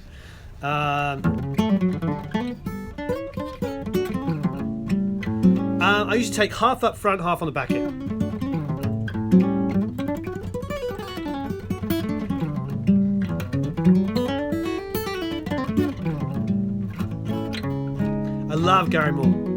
I used to take half up front, half on the back end. I love Gary Moore.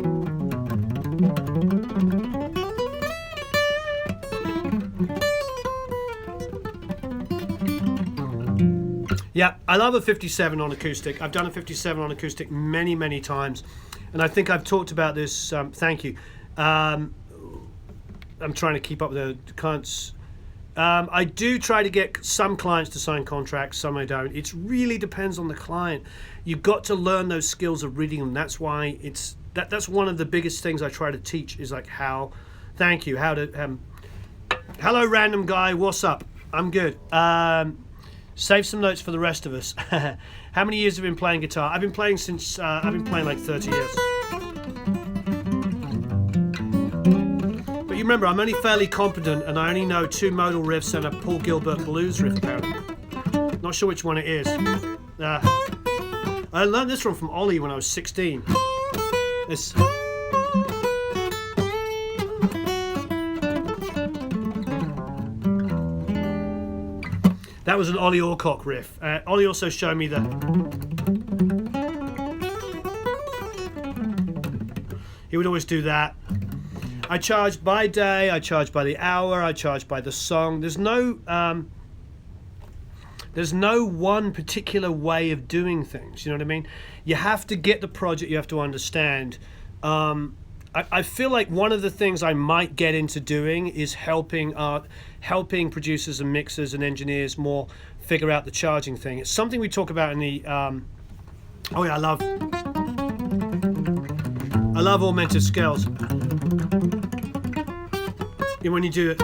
Yeah, I love a 57 on acoustic. I've done a 57 on acoustic many, many times. And I think I've talked about this. Thank you. I'm trying to keep up with the clients. I do try to get some clients to sign contracts, some I don't. It really depends on the client. You've got to learn those skills of reading them. That's why that's one of the biggest things I try to teach is like how. Thank you. How to. Hello, random guy. What's up? I'm good. Save some notes for the rest of us. How many years have you been playing guitar? I've been playing since I've been playing like 30 years. But you remember, I'm only fairly competent, and I only know 2 modal riffs and a Paul Gilbert blues riff. Apparently, not sure which one it is. I learned this one from Ollie when I was 16. This. That was an Ollie Orcock riff. Ollie also showed me He would always do that. I charge by day, I charge by the hour, I charge by the song. There's no one particular way of doing things. You know what I mean? You have to get the project. You have to understand. I feel like one of the things I might get into doing is helping producers and mixers and engineers more figure out the charging thing. It's something we talk about in the. Oh yeah, I love augmented scales. And when you do it,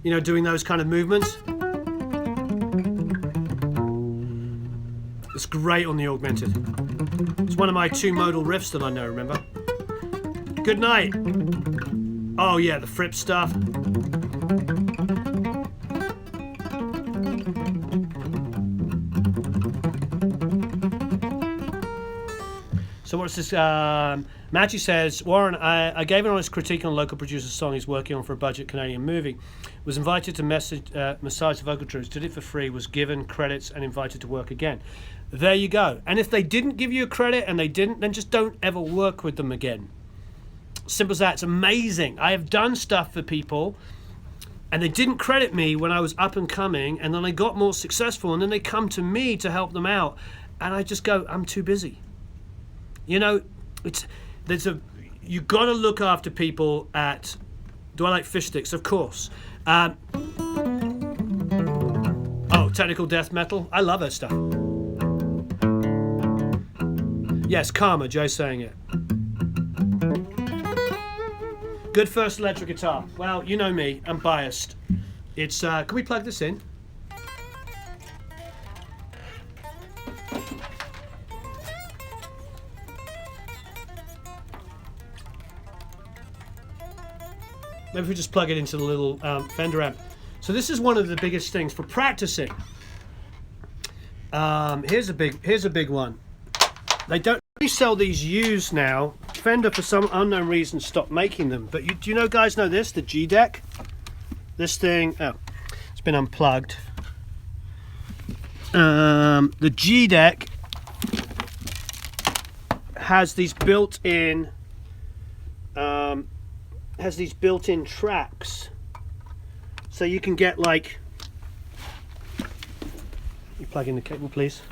you know, doing those kind of movements. It's great on the augmented. It's one of my 2 modal riffs that I know, remember? Good night. Oh yeah, the Fripp stuff. So what's this? Maggie says, Warren, I gave an honest critique on a local producer's song he's working on for a budget Canadian movie. Was invited to massage the vocal tracks, did it for free, was given credits and invited to work again. There you go. And if they didn't give you a credit and they didn't, then just don't ever work with them again. Simple as that. It's amazing. I have done stuff for people and they didn't credit me when I was up and coming, and then I got more successful, and then they come to me to help them out, and I just go, I'm too busy. You know, you got to look after people at. Do I like fish sticks? Of course. Oh, technical death metal. I love that stuff. Yes, Karma. Joe's saying it. Good first electric guitar. Well, you know me. I'm biased. It's. Can we plug this in? Maybe if we just plug it into the little Fender amp. So this is one of the biggest things for practicing. Here's a big one. They don't really sell these used now. Fender, for some unknown reason, stopped making them. But do you know, guys, know this? The G deck. This thing. Oh, it's been unplugged. The G deck has these built-in. Has these built-in tracks, so you can get like. You plug in the cable, please.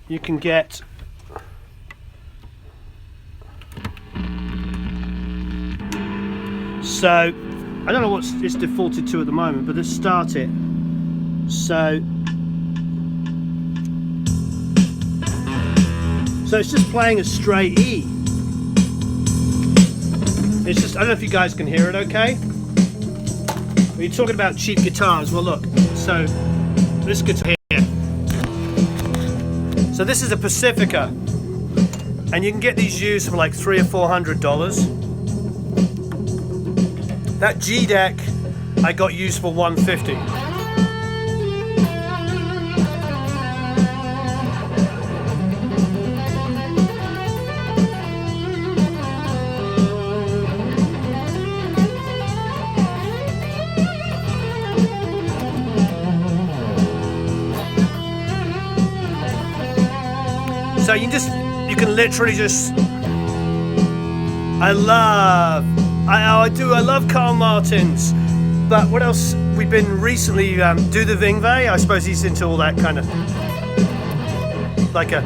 You can get. So, I don't know what it's defaulted to at the moment, but let's start it. So it's just playing a straight E. It's just, I don't know if you guys can hear it okay. When you're talking about cheap guitars, well look, so this guitar here. So this is a Pacifica, and you can get these used for like $300 or $400. That G deck I got used for $150. So you can literally just. I love Carl Martins, but what else? We've been recently do the Vingve. I suppose he's into all that kind of like a.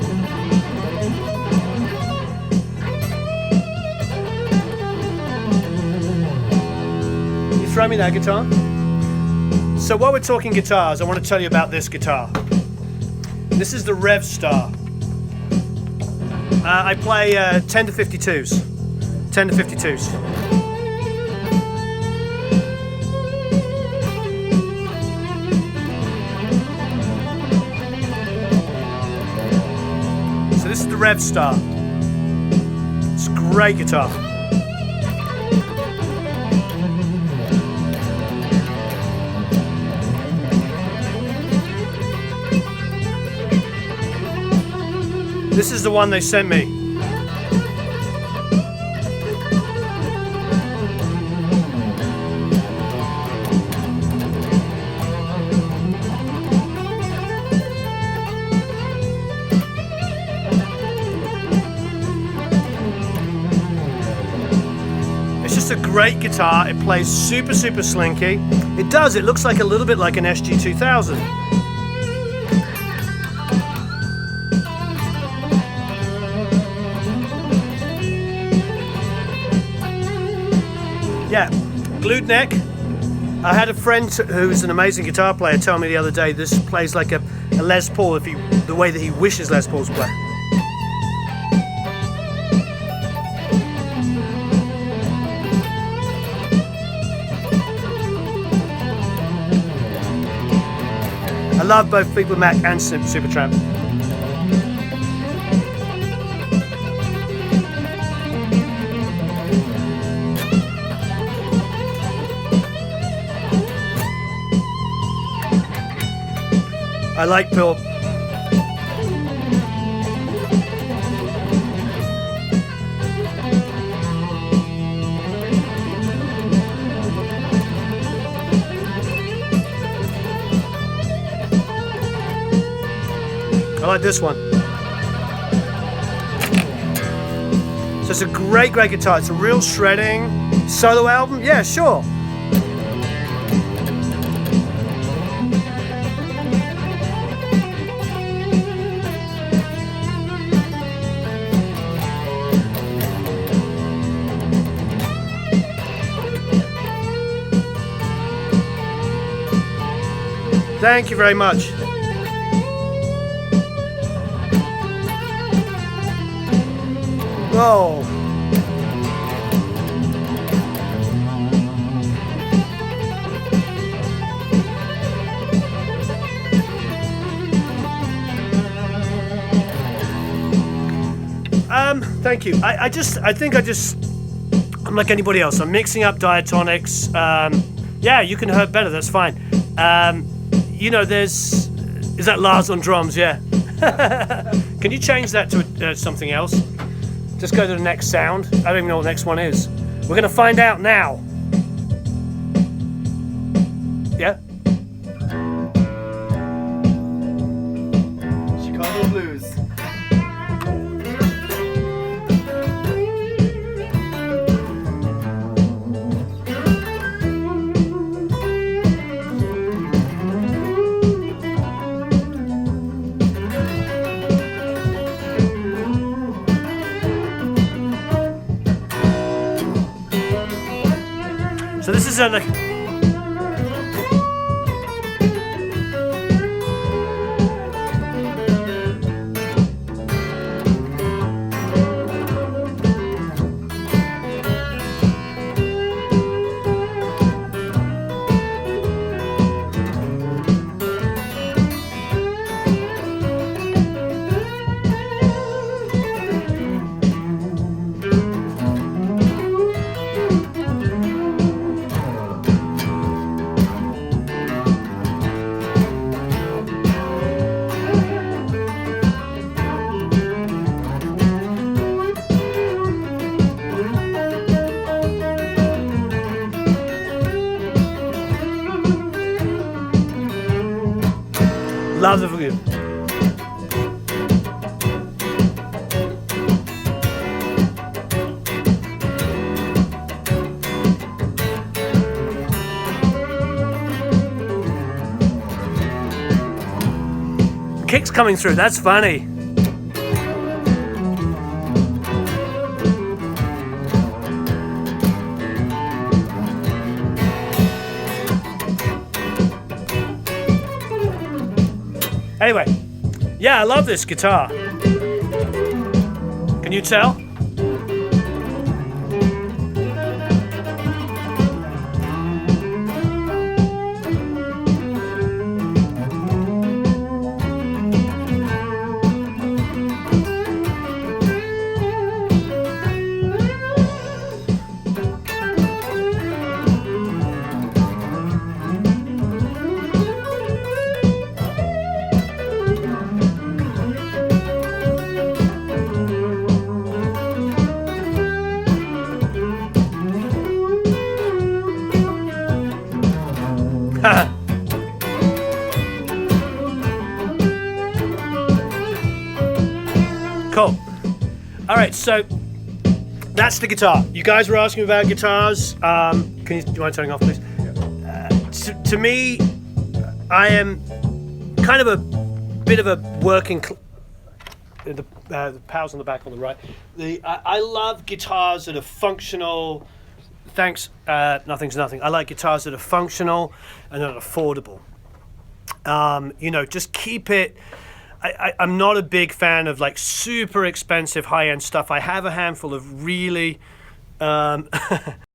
You throw me that guitar. So while we're talking guitars, I want to tell you about this guitar. This is the Rev Star. I play 10 to 52s. 10 to 52s. So this is the Rev Star. It's a great guitar. This is the one they sent me. great guitar. It plays super, super slinky. It does. It looks like a little bit like an SG-2000. Yeah, glued neck. I had a friend who's an amazing guitar player tell me the other day this plays like a Les Paul the way that he wishes Les Pauls play. I love both Fleetwood Mac and Supertramp. I like Bill. I like this one. So it's a great, great guitar. It's a real shredding solo album. Yeah, sure. Thank you very much. Whoa. Thank you. I'm like anybody else. I'm mixing up diatonics. Yeah, you can hurt better. That's fine. You know, is that Lars on drums? Yeah. Can you change that to something else? Just go to the next sound. I don't even know what the next one is. We're gonna find out now. Yeah. Chicago Blues. So this is a love the view. Kick's coming through. That's funny. Anyway, yeah, I love this guitar. Can you tell? Cool. All right, so that's the guitar. You guys were asking about guitars. Do you mind turning off, please? To me, I am kind of a bit of a working. The power's on the back on the right. I love guitars that are functional. Thanks, nothing's nothing. I like guitars that are functional and that are affordable. Just keep it. I'm not a big fan of like super expensive high-end stuff. I have a handful of really